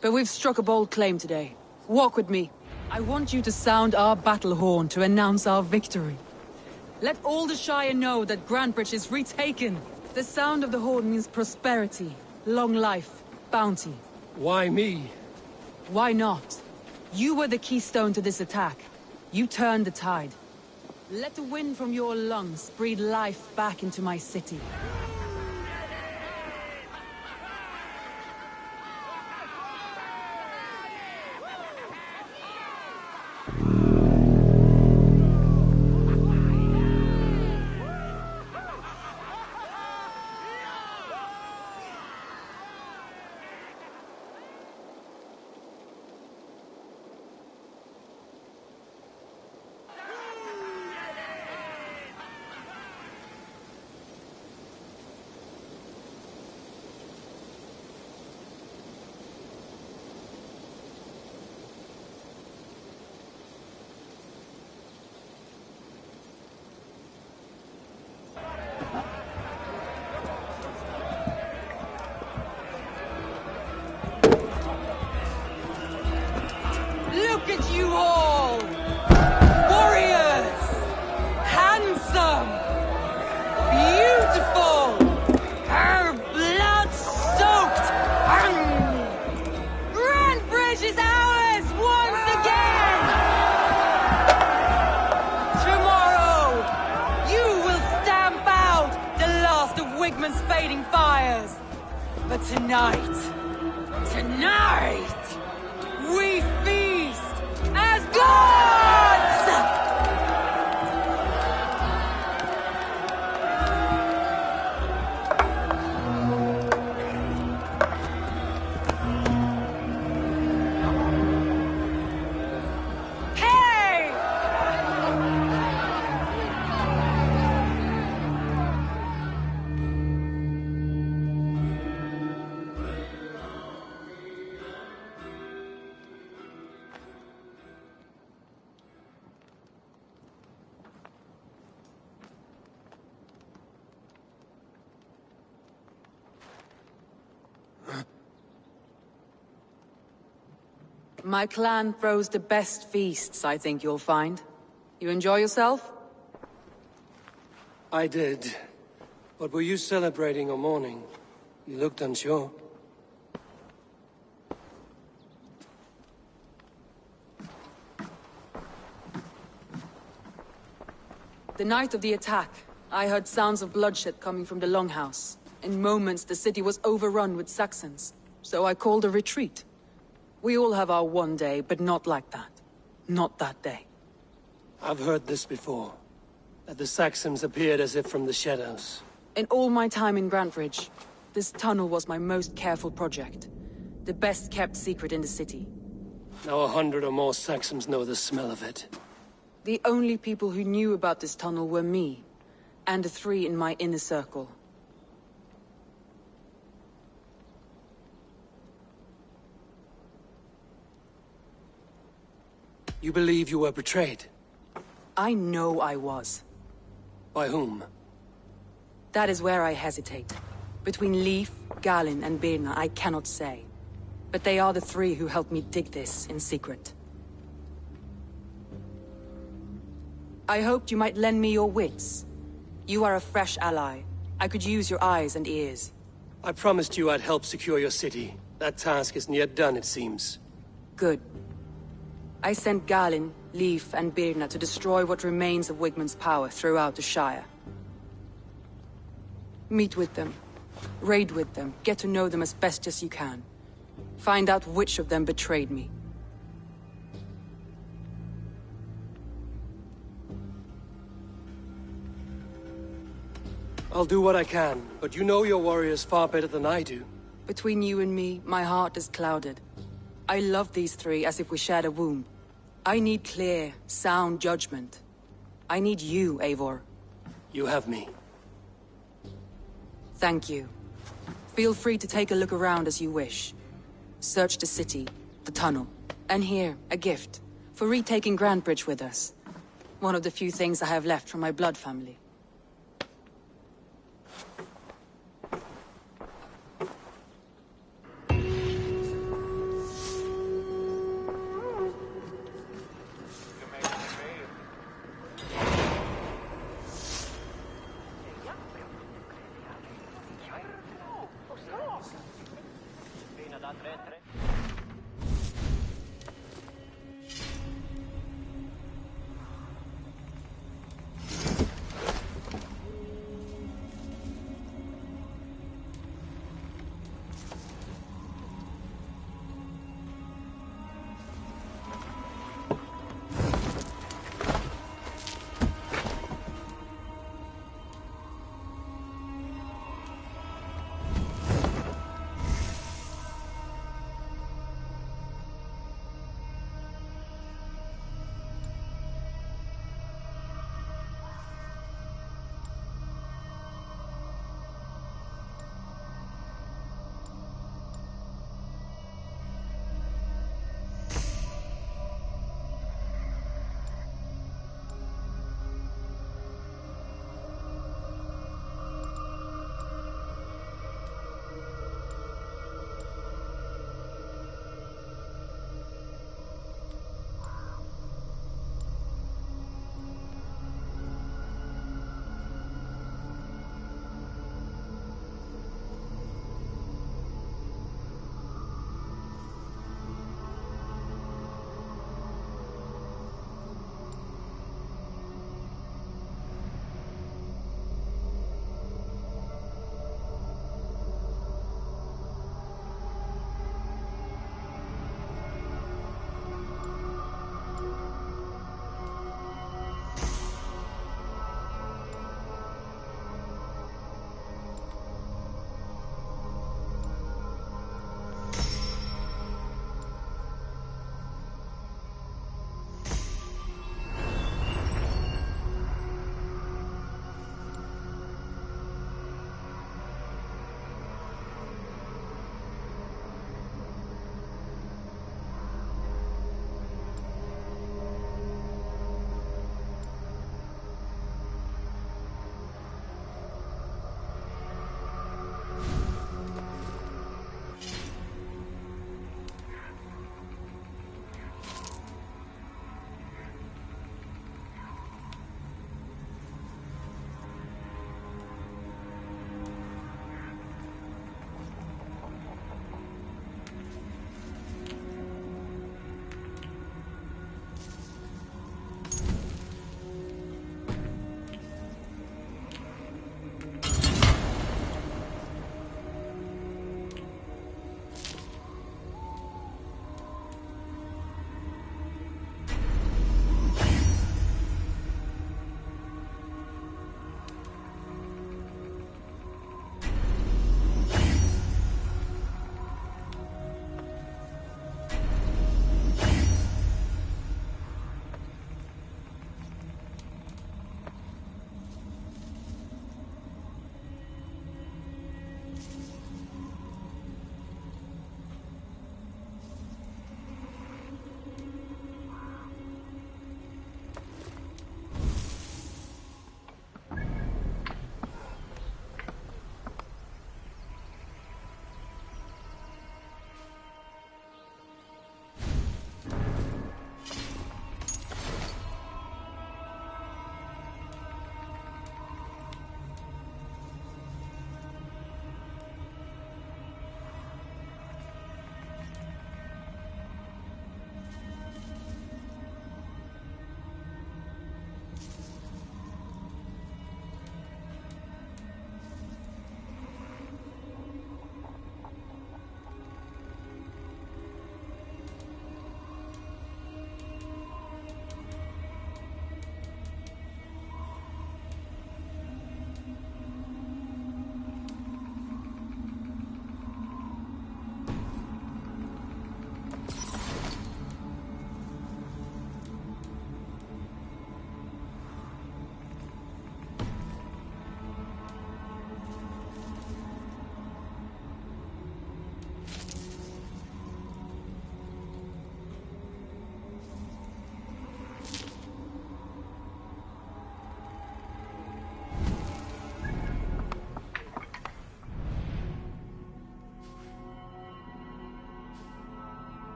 But we've struck a bold claim today. Walk with me. I want you to sound our battle horn to announce our victory. Let all the Shire know that Grantebridge is retaken. The sound of the horn means prosperity, long life, bounty. Why me? Why not? You were the keystone to this attack. You turned the tide. Let the wind from your lungs breathe life back into my city. Look at you all! Warriors! Handsome! Beautiful! Her blood-soaked! Grantebridge is ours once again! Tomorrow, you will stamp out the last of Wigmund's fading fires. But tonight, we feast as gods! Hey! My clan throws the best feasts, I think you'll find. You enjoy yourself? I did. But were you celebrating or mourning? You looked unsure. The night of the attack, I heard sounds of bloodshed coming from the Longhouse. In moments, the city was overrun with Saxons, so I called a retreat. We all have our one day, but not like that. Not that day. I've heard this before. That the Saxons appeared as if from the shadows. In all my time in Grantebridge, This tunnel was my most careful project. The best kept secret in the city. Now 100 or more Saxons know the smell of it. The only people who knew about this tunnel were me, and the 3 in my inner circle. You believe you were betrayed? I know I was. By whom? That is where I hesitate. Between Leif, Galin, and Birna, I cannot say. But they are the 3 who helped me dig this in secret. I hoped you might lend me your wits. You are a fresh ally. I could use your eyes and ears. I promised you I'd help secure your city. That task isn't yet done, it seems. Good. I sent Galin, Leif, and Birna to destroy what remains of Wigmund's power throughout the Shire. Meet with them. Raid with them. Get to know them as best as you can. Find out which of them betrayed me. I'll do what I can, but you know your warriors far better than I do. Between you and me, my heart is clouded. I love these 3 as if we shared a womb. I need clear, sound judgment. I need you, Eivor. You have me. Thank you. Feel free to take a look around as you wish. Search the city, the tunnel, and here, a gift, for retaking Grantebridge with us. One of the few things I have left from my blood family.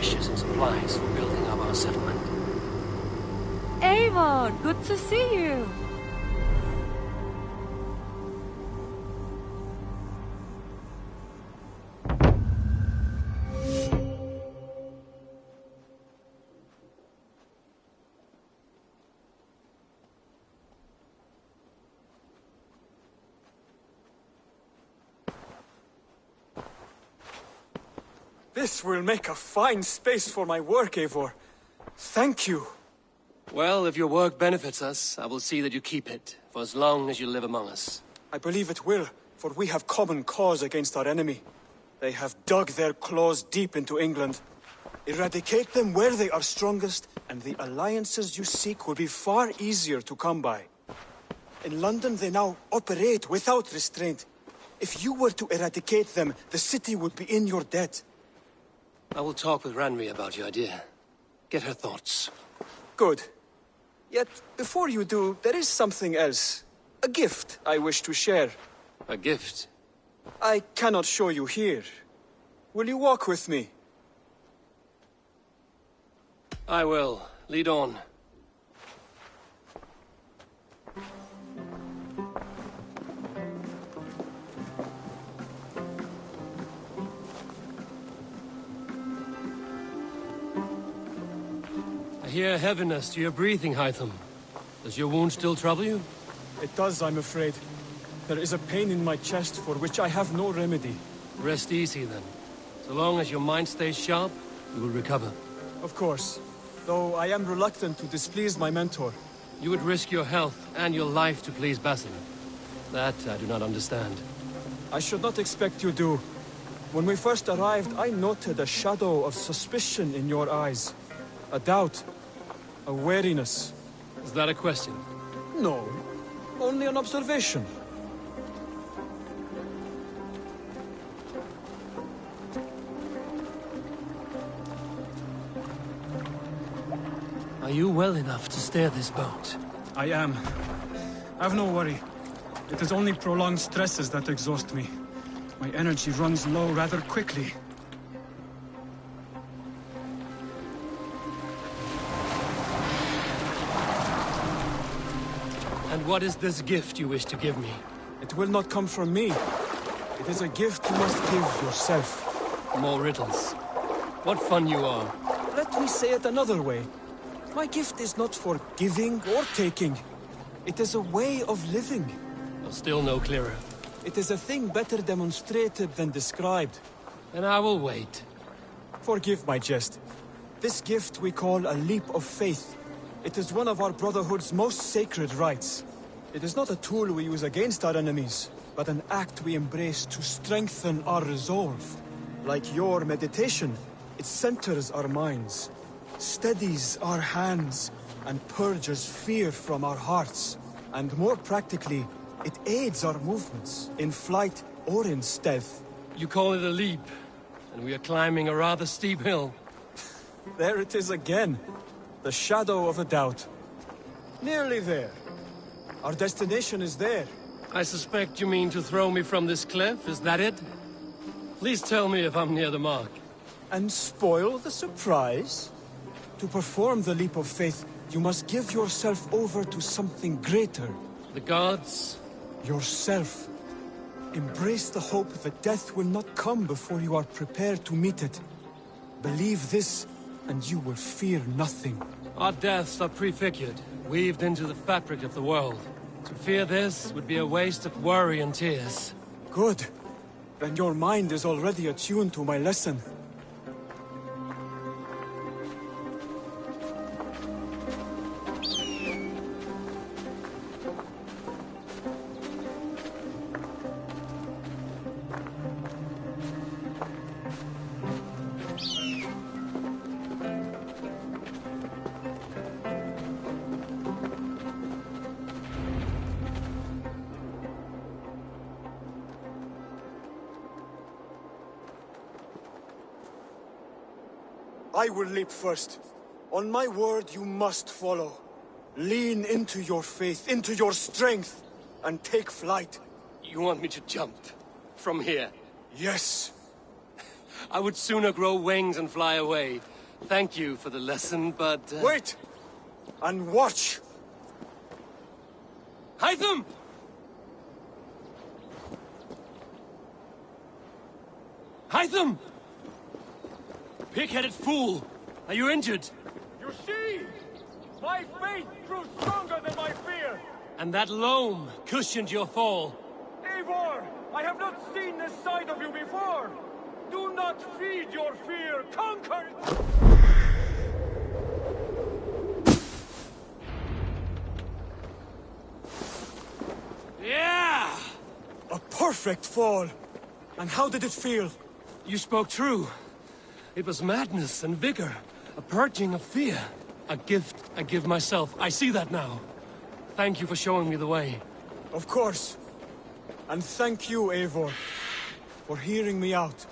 precious and supplies for building up our settlement. Eivor, good to see you. This will make a fine space for my work, Eivor. Thank you. Well, if your work benefits us, I will see that you keep it, for as long as you live among us. I believe it will, for we have common cause against our enemy. They have dug their claws deep into England. Eradicate them where they are strongest, and the alliances you seek will be far easier to come by. In London, they now operate without restraint. If you were to eradicate them, the city would be in your debt. I will talk with Ranri about your idea. Get her thoughts. Good. Yet, before you do, there is something else. A gift I wish to share. A gift? I cannot show you here. Will you walk with me? I will. Lead on. I hear heaviness to your breathing, Hytham. Does your wound still trouble you? It does, I'm afraid. There is a pain in my chest for which I have no remedy. Rest easy, then. So long as your mind stays sharp, you will recover. Of course. Though I am reluctant to displease my mentor. You would risk your health and your life to please Basim. That I do not understand. I should not expect you do. When we first arrived, I noted a shadow of suspicion in your eyes. A doubt. A wariness. Is that a question? No. Only an observation. Are you well enough to steer this boat? I am. Have no worry. It is only prolonged stresses that exhaust me. My energy runs low rather quickly. And what is this gift you wish to give me? It will not come from me. It is a gift you must give yourself. More riddles. What fun you are. Let me say it another way. My gift is not for giving or taking. It is a way of living. Still no clearer. It is a thing better demonstrated than described. And I will wait. Forgive my jest. This gift we call a leap of faith. It is one of our Brotherhood's most sacred rites. It is not a tool we use against our enemies, but an act we embrace to strengthen our resolve. Like your meditation, it centers our minds, steadies our hands, and purges fear from our hearts. And more practically, it aids our movements, in flight or in stealth. You call it a leap, and we are climbing a rather steep hill. There it is again. The shadow of a doubt. Nearly there. Our destination is there. I suspect you mean to throw me from this cliff, is that it? Please tell me if I'm near the mark. And spoil the surprise? To perform the leap of faith, you must give yourself over to something greater. The gods? Yourself. Embrace the hope that death will not come before you are prepared to meet it. Believe this, and you will fear nothing. Our deaths are prefigured, weaved into the fabric of the world. To fear this would be a waste of worry and tears. Good. Then your mind is already attuned to my lesson. I will leap first. On my word, you must follow. Lean into your faith, into your strength, and take flight. You want me to jump? From here? Yes. I would sooner grow wings and fly away. Thank you for the lesson, but... Wait! And watch! Hytham! Hytham! Pig-headed fool! Are you injured? You see? My faith grew stronger than my fear! And that loam cushioned your fall. Eivor! I have not seen this side of you before! Do not feed your fear! Conquer it! Yeah! A perfect fall! And how did it feel? You spoke true. It was madness and vigor. A purging of fear. A gift I give myself. I see that now. Thank you for showing me the way. Of course. And thank you, Eivor, for hearing me out.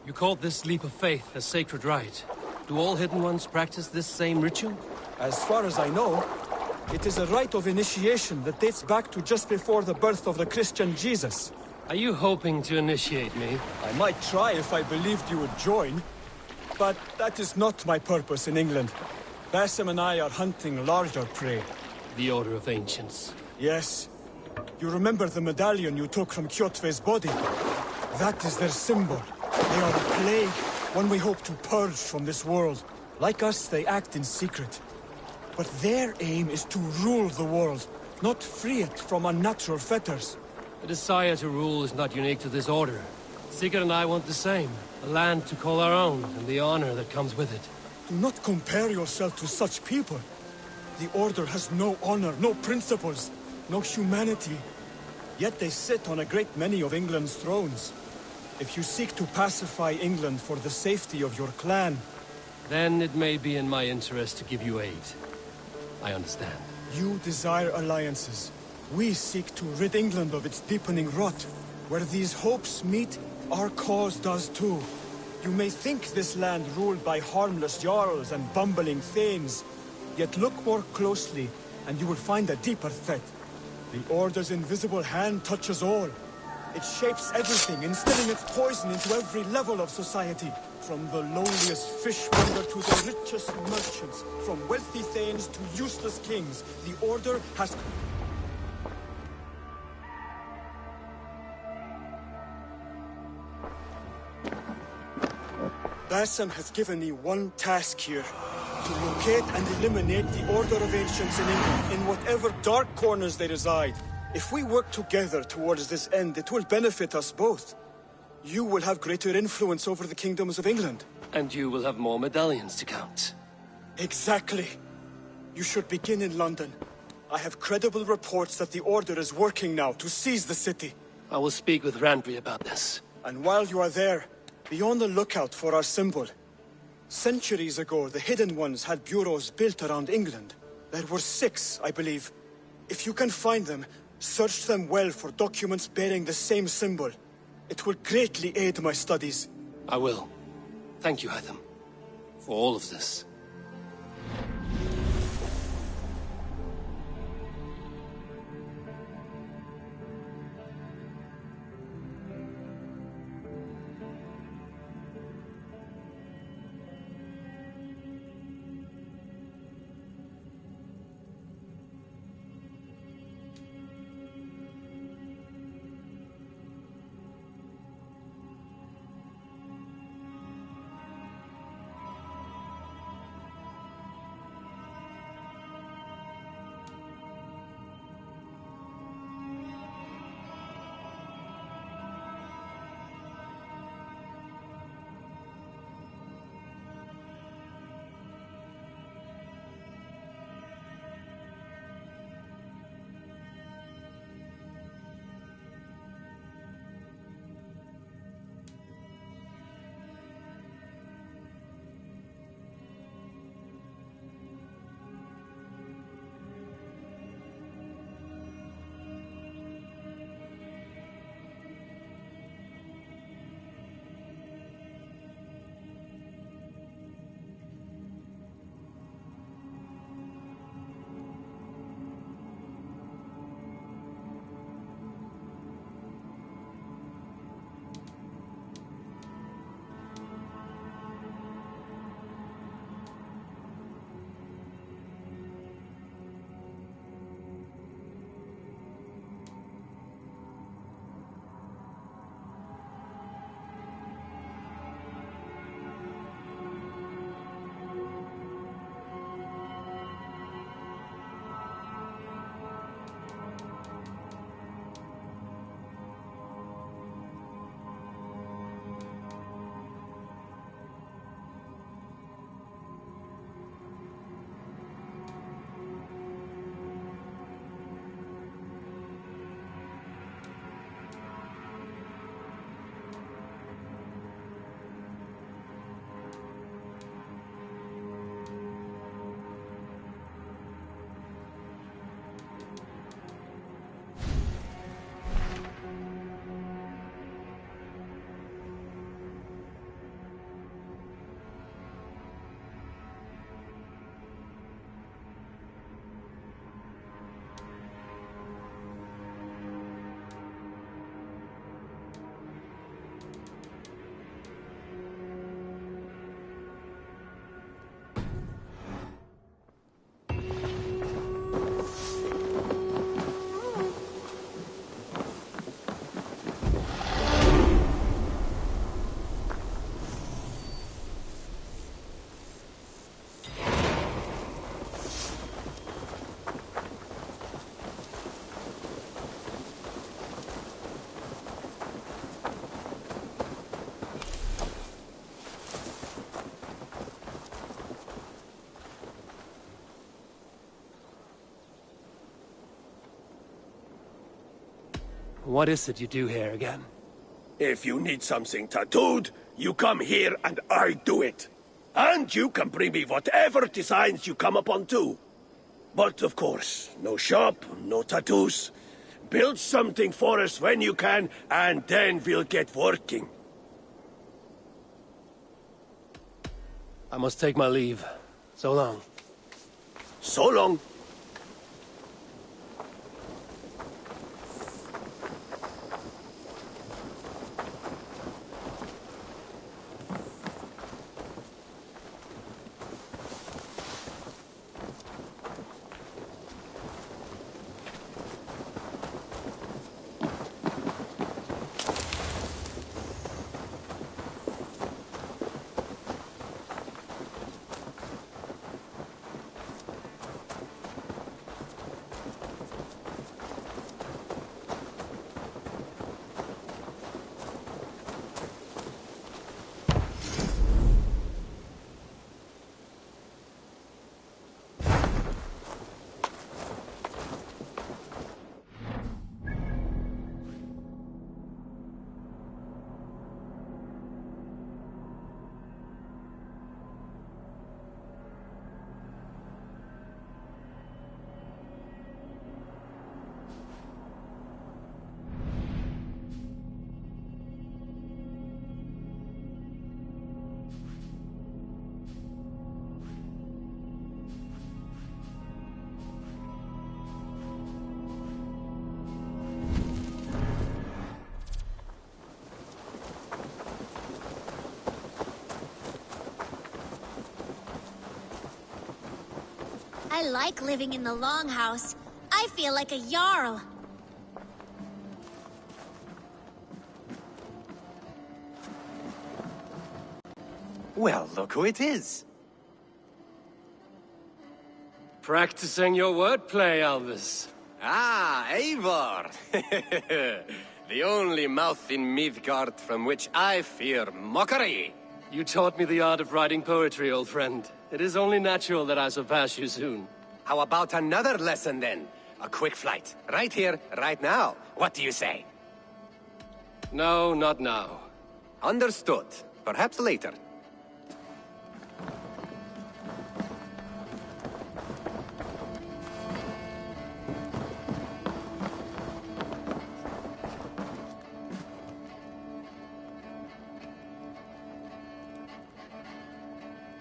You called this leap of faith a sacred rite. Do all Hidden Ones practice this same ritual? As far as I know, it is a rite of initiation that dates back to just before the birth of the Christian Jesus. Are you hoping to initiate me? I might try if I believed you would join. But that is not my purpose in England. Basim and I are hunting larger prey. The Order of Ancients. Yes. You remember the medallion you took from Kjotve's body? That is their symbol. They are a plague, one we hope to purge from this world. Like us, they act in secret. But their aim is to rule the world, not free it from unnatural fetters. The desire to rule is not unique to this order. Sigurd and I want the same. A land to call our own, and the honor that comes with it. Do not compare yourself to such people. The Order has no honor, no principles, no humanity. Yet they sit on a great many of England's thrones. If you seek to pacify England for the safety of your clan... Then it may be in my interest to give you aid. I understand. You desire alliances. We seek to rid England of its deepening rot. Where these hopes meet, our cause does too. You may think this land ruled by harmless jarls and bumbling thanes. Yet look more closely, and you will find a deeper threat. The Order's invisible hand touches all. It shapes everything, instilling its poison into every level of society. From the lowliest fishmonger to the richest merchants, from wealthy thanes to useless kings, the Order has... Basim has given me one task here. To locate and eliminate the Order of Ancients in England, in whatever dark corners they reside. If we work together towards this end, it will benefit us both. You will have greater influence over the kingdoms of England. And you will have more medallions to count. Exactly. You should begin in London. I have credible reports that the Order is working now to seize the city. I will speak with Randvi about this. And while you are there, be on the lookout for our symbol. Centuries ago, the Hidden Ones had bureaus built around England. There were 6, I believe. If you can find them, search them well for documents bearing the same symbol. It will greatly aid my studies. I will. Thank you, Hytham, for all of this. What is it you do here again? If you need something tattooed, you come here and I do it. And you can bring me whatever designs you come upon too. But of course, no shop, no tattoos. Build something for us when you can, and then we'll get working. I must take my leave. So long. So long. I like living in the Longhouse. I feel like a Jarl. Well, look who it is. Practicing your wordplay, Albus. Ah, Eivor! The only mouth in Midgard from which I fear mockery. You taught me the art of writing poetry, old friend. It is only natural that I surpass you soon. How about another lesson, then? A quick flight. Right here, right now. What do you say? No, not now. Understood. Perhaps later.